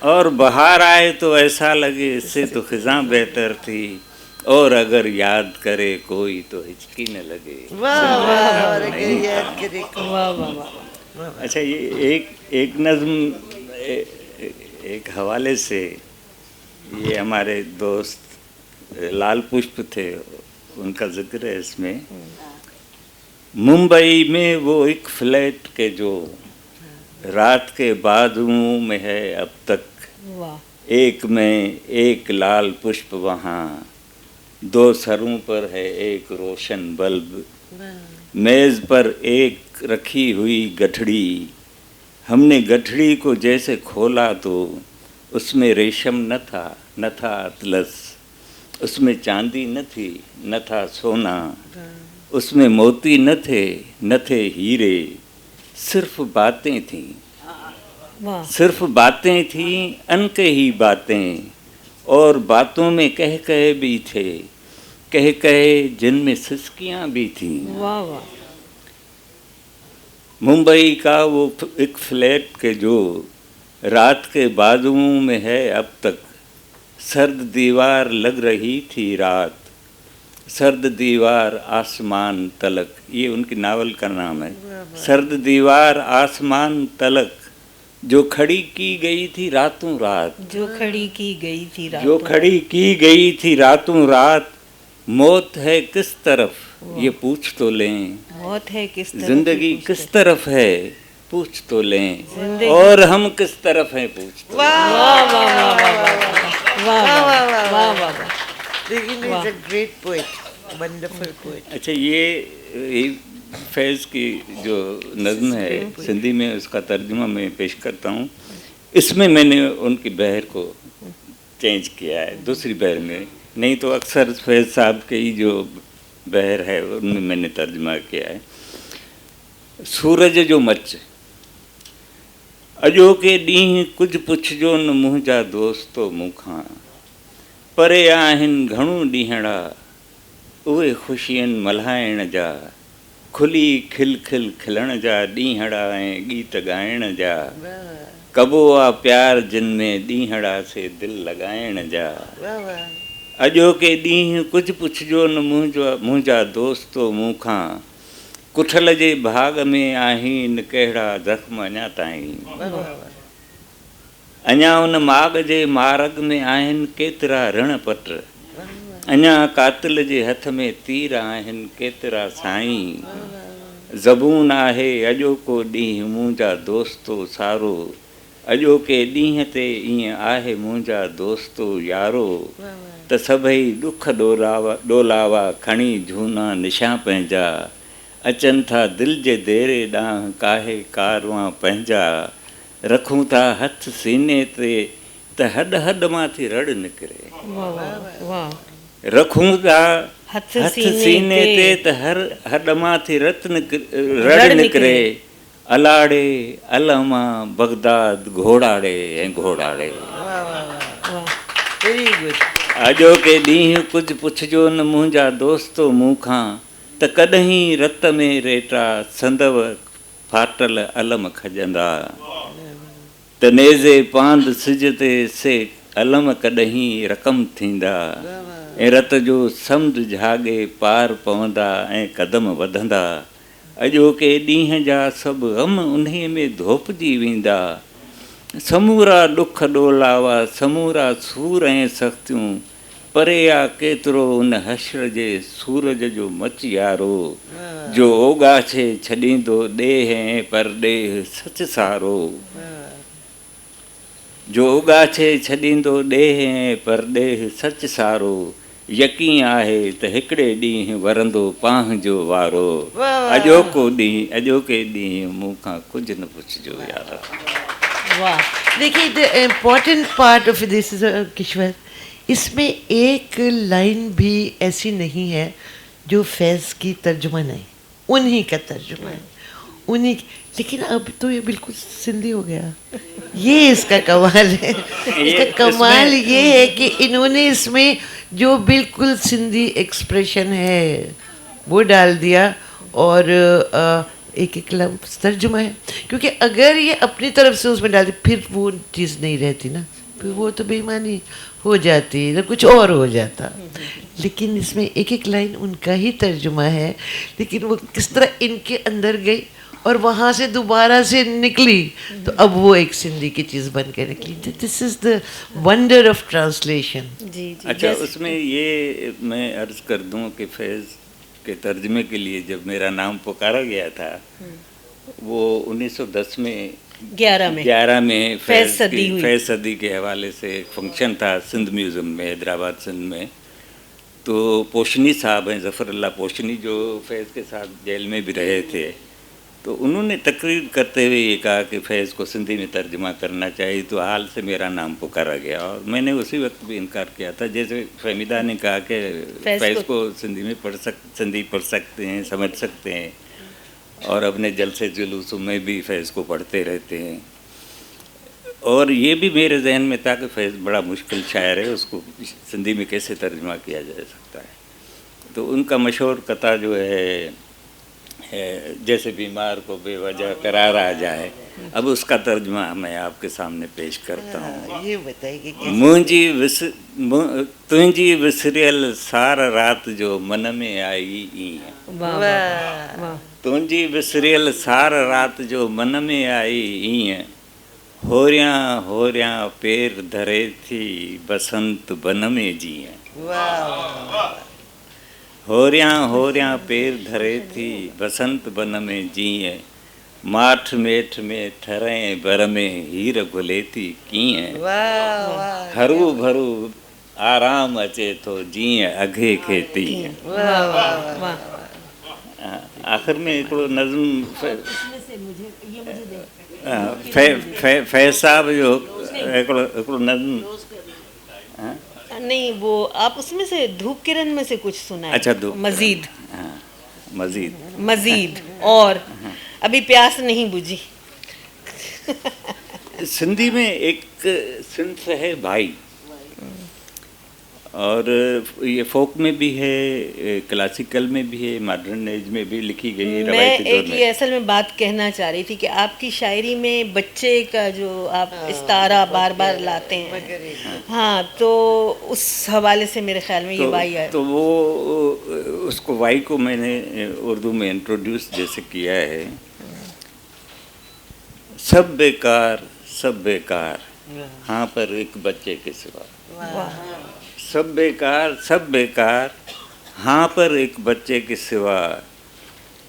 और बहार आए तो ऐसा लगे इससे तो खज़ां बेहतर थी, और अगर याद करे कोई तो हिचकी न लगे। वाह वाह, और अगर याद करे वाह वाह वाह। अच्छा, ये एक नज़्म एक हवाले से, ये हमारे दोस्त लाल पुष्प थे, उनका जिक्र है इसमें। मुंबई में वो एक फ्लैट के जो रात के बाजुओं में है अब तक, एक में एक लाल पुष्प वहाँ, दो सरों पर है एक रोशन बल्ब, मेज़ पर एक रखी हुई गठड़ी, हमने गठड़ी को जैसे खोला तो उसमें रेशम न था अतलस, उसमें चांदी न थी न था सोना, उसमें मोती न थे हीरे, सिर्फ बातें थीं, सिर्फ बातें थीं, अनके ही बातें, और बातों में कह कहे भी थे, कह कहे जिनमें सिसकियाँ भी थीं। वाह वाह। मुंबई का वो एक फ्लैट के जो रात के बाजुओं में है अब तक, सर्द दीवार लग रही थी रात, सर्द दीवार आसमान तलक, ये उनकी नावल का नाम है। सर्द दीवार आसमान तलक, जो खड़ी की गई थी रातों रात, जो खड़ी की गई थी जो रातों खड़ी की गई थी रातों रात, मौत है किस तरफ ये पूछ तो लें, मौत है किस तरफ जिंदगी पूछते। किस तरफ है पूछ तो लें, जिंदगी- और हम किस तरफ हैं पूछ तो लें। वाह वाह वाह वाह वाह वाह वाह वाह वाह। लेकिन is a great poet, wonderful poet. अच्छा, ये फैज़ की जो नज़्म है सिंधी में, उसका तर्जुमा मैं पेश करता हूँ। इसमें मैंने उनकी बहर को चेंज किया है दूसरी बहर में, नहीं तो अक्सर फैज़ साहब के ही जो बहर है उनमें मैंने तर्जुमा किया है। सूरज जो मच अजो के ॾींहुं कुझु पुछजो न मुंहिंजा दोस्तो मूंखां, परे आहिनि घणो ॾींहड़ा उहे ख़ुशियुनि मल्हाइण जा, खुली खिल खिल खिलण जा ॾींहड़ा ऐं गीत ॻाइण जा, कबो आ प्यार जिन में ॾींहड़ा से दिलि लॻाइण जा। वाह वाह। अॼो के ॾींहुं कुझु पुछजो न मुंहिंजा दोस्तो मूंखां, कुठल जे भाग में आहिनि कहिड़ा ज़ख़्म अञा ताईं, अञा उन माग जे मार्ग में आहिनि केतिरा ऋण पट, अञा कातिल जे हथ में तीर आहिनि केतिरा साईं। ज़बून आहे अॼोको ॾींहुं मुंहिंजा दोस्तो सारो, अॼोके ॾींहं ते ईअं आहे मुंहिंजा दोस्तो यारो, त सभई ॾुख ॾोलावा खणी झूना निशां पंहिंजा, अचनि था दिलि जे देरे ॾांहुं काहे कारवां पंहिंजा, रखूं था हथ सीने ते त हॾ हॾ मां थी रड़ निकिरे, वाह वाह वाह। रखूं था हथ हथ सीने सीने ते ते त हर हॾ मां थी रड़ निकिरे, अलाड़े अलमा बगदाद घोड़ाड़े ऐं घोड़ाड़े। वाह। Very good. अॼो के ॾींहुं कुझु पुछजो न मुंहिंजा दोस्तो मूंखां, त कॾहिं रत में रेटा संदव फाटल अलम खॼंदा, त नेज़े पांद सिज ते से अलम कॾहिं रक़म थींदा, ऐं रत जो समुंड झागे पार पवंदा ऐं कदम वधंदा, अॼोके ॾींहं जा सभु ग़म उन्हीअ में धोपजी वेंदा, समूरा ॾुख ॾोलावा समूरा सूर ऐं सख़्तियूं, परे आ केतिरो उन हश्र जे सूरज जो मच यारो, जो ओगाछे छॾींदो ॾेह ऐं परॾेह सच सारो, जो ओगाछे छॾींदो ॾेह ऐं परॾेह सच सारो, यकीन आहे त हिकिड़े ॾींहुं वरंदो पांह जो वारो, अॼोको ॾींहुं अॼोके ॾींहुं मूंखां कुझु न पुछजो यार। वाह। देखिए the important part of this Kishwar, इसमें एक लाइन भी ऐसी नहीं है जो फैज़ की तर्जुमा नहीं, उन्हीं का तर्जुमा है, उन्हीं। लेकिन अब तो ये बिल्कुल सिंधी हो गया, ये इसका कमाल है। इसका कमाल ये है कि इन्होंने इसमें जो बिल्कुल सिंधी एक्सप्रेशन है वो डाल दिया, और एक एक लफ्ज़ तर्जुमा है। क्योंकि अगर ये अपनी तरफ से उसमें डालती फिर वो चीज़ नहीं रहती ना, फिर वो तो बेईमानी हो जाती ना, कुछ और हो जाता। लेकिन इसमें एक एक लाइन उनका ही तर्जुमा है, लेकिन वो किस तरह इनके अंदर गई और वहाँ से दोबारा से निकली, तो अब वो एक सिंधी की चीज़ बन के निकली। This is the wonder of translation. जी जी। अच्छा, उसमें ये मैं अर्ज़ कर दूं कि फैज़ के तर्जमे के लिए जब मेरा नाम पुकारा गया था, वो 1910 में 11 में फैज़ सदी हुई। फैज़ सदी के हवाले से एक फंक्शन था सिंध म्यूज़ियम में, हैदराबाद सिंध में। तो पोशनी साहब हैं, ज़फ़रुल्लाह पोशनी, जो फैज़ के साथ जेल में भी रहे थे, तो उन्होंने तकरीर करते हुए ये कहा कि फैज़ को सिंधी में तर्जुमा करना चाहिए, तो हाल से मेरा नाम पुकारा गया। और मैंने उसी वक्त भी इनकार किया था, जैसे फहमीदा ने कहा कि फैज़ को सिंधी में सिंधी पढ़ सकते हैं, समझ सकते हैं, और अपने जलसे जुलूसों में भी फैज़ को पढ़ते रहते हैं। और ये भी मेरे जहन में था कि फैज़ बड़ा मुश्किल शायर है, उसको सिंधी में कैसे तर्जुमा किया जा सकता है। तो उनका मशहूर कथा जो है जैसे बीमार को बेवजह करार आ जाए, अब उसका तर्जुमा मैं आपके सामने पेश करता हूँ। ये बताइए कि तुंहिंजी विसरियल सार रात जो मन में आई ईअं, वाह वाह वाह। तुंहिंजी विसरियल सार रात जो मन में आई ईअं, होरियां पैर धरे थी बसंत बन में जिए। वाह होरियां पैर धरे थी बसंत बन में जिए। माठ मेठ में ठरे बर में हीर गुलेती किए। वाह वाह हरू भरू आराम अचे तो जीअं अघे खेती। वाह वाह वाह आख़िर में हिकिड़ो नज़्म फैज़ साहब जो हिकिड़ो नज़्म। नहीं, वो आप उसमें से धूप किरण में से कुछ सुनाए। अच्छा, धूप मजीद। हाँ, मजीद मजीद और अभी प्यास नहीं बुझी। सिंधी में एक सिंथ है भाई, और ये फोक में भी है, क्लासिकल में भी है, मॉडर्न एज में भी लिखी गई है। मैं एक ये असल में बात कहना चाह रही थी कि आपकी शायरी में बच्चे का जो आप इस्तारा बार बार लाते हैं, हाँ, तो उस हवाले से मेरे ख्याल में ये वाई है। तो वो उसको वाई को मैंने उर्दू में इंट्रोड्यूस जैसे किया है। सब बेकार सब बेकार, हाँ पर एक बच्चे के सिवा। सब बेकार, हाँ पर एक बच्चे के सिवा।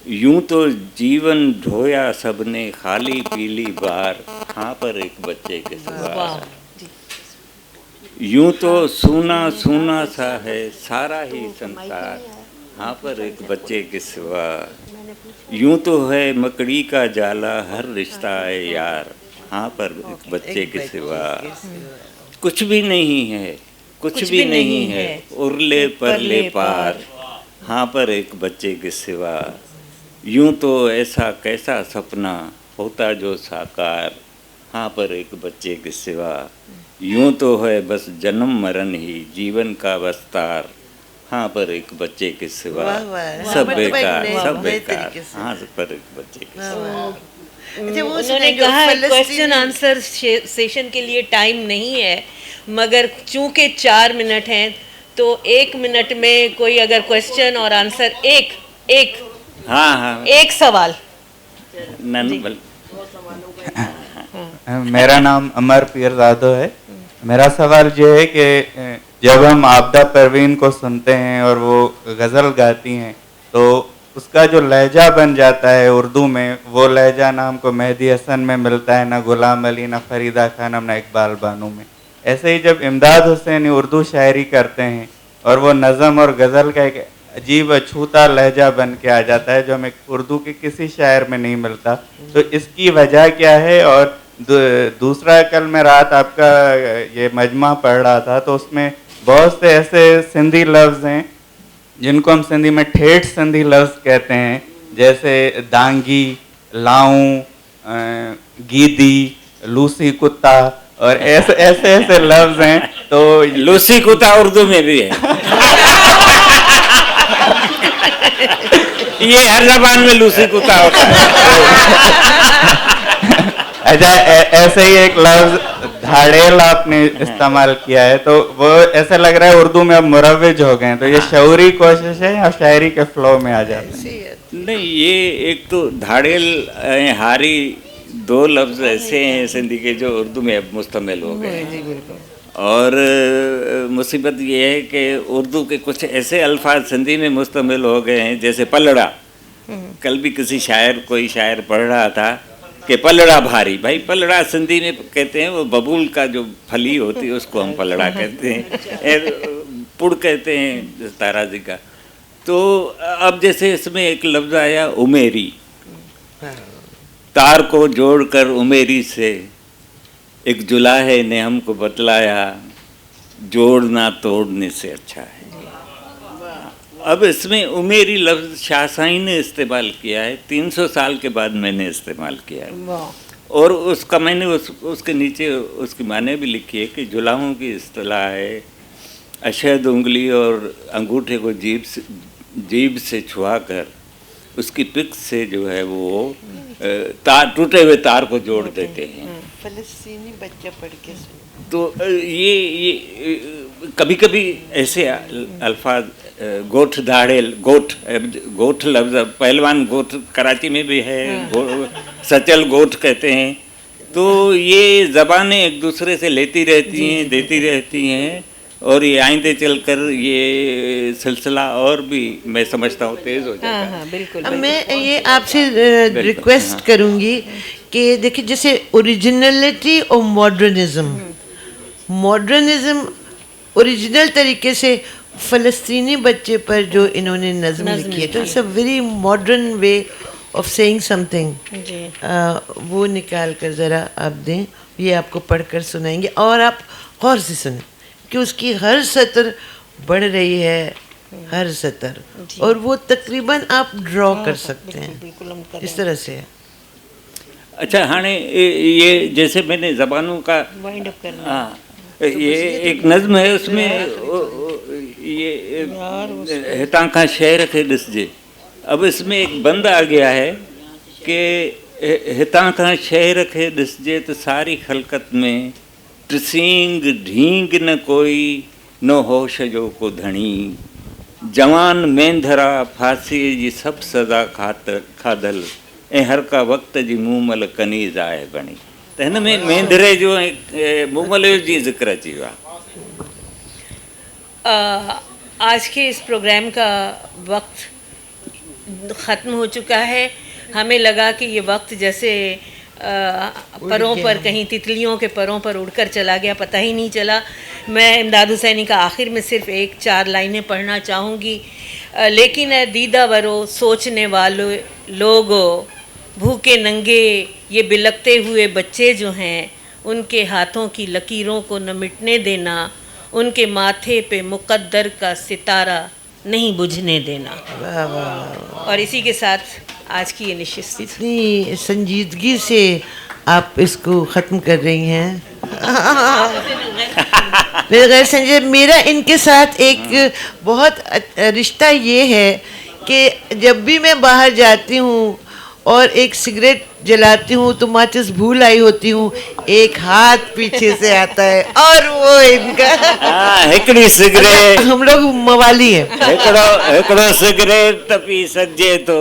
यूं तो जीवन ढोया सबने खाली पीली बार, हाँ पर एक बच्चे के सिवा। यूं तो सूना सूना सा है सारा ही संसार, हाँ पर एक बच्चे के सिवा। यूं तो है मकड़ी का जाला हर रिश्ता है यार, हाँ पर एक बच्चे के सिवा। कुछ भी नहीं है, कुछ भी नहीं है, उरले परले पार, हाँ पर एक बच्चे के सिवा। यूं तो ऐसा कैसा सपना होता जो साकार, हाँ पर एक बच्चे के सिवा। यूं तो है बस जन्म मरण ही जीवन का विस्तार, हाँ पर एक बच्चे के सिवा। सब बेकार सब बेकार, हाँ पर एक बच्चे के सिवा। उन्होंने कहा क्वेश्चन आंसर सेशन के लिए टाइम नहीं है, मगर चूंकि 4 मिनट हैं तो 1 मिनट में कोई अगर क्वेश्चन और आंसर एक हाँ एक सवाल। मेरा नाम अमर पीरजादो है। मेरा सवाल ये है कि जब हम आपदा परवीन को सुनते हैं और वो गज़ल गाती हैं तो उसका जो लहजा बन जाता है उर्दू में, वो लहजा ना हमको मेहदी हसन में मिलता है, ना गुलाम अली, ना फरीदा खानम, ना इकबाल बानो में। ऐसे ही जब इमदाद हुसैन उर्दू शायरी करते हैं और वो नज़म और गज़ल का एक अजीब अछूता लहजा बन के आ जाता है जो हमें उर्दू के किसी शायर में नहीं मिलता, तो इसकी वजह क्या है? और दूसरा, कल मैं रात आपका ये मजमा पढ़ रहा था तो उसमें बहुत से ऐसे सिंधी लफ्ज़ हैं जिनको हम सिंधी में ठेठ सिंधी लफ्ज़ कहते हैं, जैसे दांगी, लाऊं, गीदी, लूसी कुत्ता और ऐसे लफ्ज़ हैं। तो लूसी कुत्ता उर्दू में भी है। ये हर ज़बान में लूसी कुत्ता होता है। अच्छा, ऐसे ही एक लफ्ज़ धाड़ेल आपने इस्तेमाल किया है, तो वो ऐसा लग रहा है उर्दू में अब मुरव्विज हो गए हैं, तो ये शऊरी कोशिश है या शायरी के फ्लो में आ जाते हैं? नहीं, ये एक तो धाड़ेल हारी दो लफ्ज़ ऐसे हैं सिंधी के जो उर्दू में अब मुस्तमिल हो गए हैं। और मुसीबत ये है कि उर्दू के कुछ ऐसे अल्फाज सिंधी में मुस्तमिल हो गए हैं, जैसे पलड़ा। कल भी किसी कोई शायर पढ़ रहा था कि पलड़ा भारी। भाई पलड़ा सिंधी में कहते हैं वो बबूल का जो फली होती है उसको हम पलड़ा कहते हैं, पुड़ कहते हैं ताराजी का। तो अब जैसे इसमें एक लफ्ज़ आया उमेरी, तार को जोड़कर उमेरी से एक जुलाहे ने हमको बतलाया, जोड़ना तोड़ने से अच्छा है। अब इसमें उमेरी लफ्ज़ शाहसाई ने इस्तेमाल किया है, 300 साल के बाद मैंने इस्तेमाल किया है। और उसका मैंने उसके नीचे उसकी माने भी लिखी है कि जुलाहों की इस्तिलाह है अशहद उंगली और अंगूठे को जीभ से छुआ कर उसकी पिक से जो है वो टूटे हुए तार को जोड़ देते हैं। फलस्तीनी बच्चा पढ़ के तो ये कभी कभी ऐसे अल्फाज गोठ धाड़ेल, गोठ लफ्ज़, पहलवान गोठ कराची में भी है, सचल गोठ कहते हैं। तो ये ज़बानें एक दूसरे से लेती रहती हैं, देती रहती हैं, और ये आइंदे चलकर ये सिलसिला और भी मैं समझता हूँ तेज़ हो जाएगा। हाँ हाँ बिल्कुल, अब बिल्कुल। मैं ये आपसे रिक्वेस्ट करूंगी कि देखिए, जैसे ओरिजिनलिटी और मॉडर्निज्म ओरिजिनल तरीके से फ़लस्तीनी बच्चे पर जो इन्होंने नज़्म लिखी है, तो it's a very modern way of saying something. जी। वो निकाल कर ज़रा आप दें, ये आपको पढ़कर सुनाएंगे और आप गौर से सुनें कि उसकी हर सतर बढ़ रही है, हर सतर, और वो तकरीबन आप ड्रॉ कर सकते हैं, बिल्कुल हम कर इस तरह से है। अच्छा, हाणे ये जैसे मैंने ज़बानों का वाइंड अप करना। हाँ, ये एक नज़्म है, उसमें ये हितां खां शहर खे ॾिसजे। अब इसमें एक बंद आ गया है कि हितां खां शहर खे ॾिसजे त सारी ख़लक़त में टिसींग ढींग न कोई, न होश जो को धणी, जवान मेंधरा फांसीअ जी सभु सज़ा खाधल, ऐं हर का वक़्त जी मूमल कनीज़ आहे बणी। त हिन में मेंधरे जो ऐं मूमल जी ज़िक्र अची वियो आहे। आज के इस प्रोग्राम का वक्त ख़त्म हो चुका है। हमें लगा कि ये वक्त जैसे परों पर, कहीं तितलियों के परों पर उड़कर चला गया, पता ही नहीं चला। मैं इमदाद हुसैनी का आखिर में सिर्फ 1-4 लाइनें पढ़ना चाहूँगी। लेकिन है दीदा वरो सोचने वालों लोगों, भूखे नंगे ये बिलकते हुए बच्चे जो हैं, उनके हाथों की लकीरों को न मिटने देना, उनके माथे पे मुक़द्दर का सितारा नहीं बुझने देना। वाह वाह, और इसी के साथ आज की ये नशिस्त। इतनी संजीदगी से आप इसको ख़त्म कर रही हैं। मेरे गैर संजय, मेरा इनके साथ एक बहुत रिश्ता ये है कि जब भी मैं बाहर जाती हूँ और एक सिगरेट जलाती हूँ तो माचिस भूल आई होती हूँ, एक हाथ पीछे से आता है और वो इनका हिकिड़ी सिगरेट हम लोग मवाली हैं। हिकिड़ो सिगरेट त पी सघिजे थो।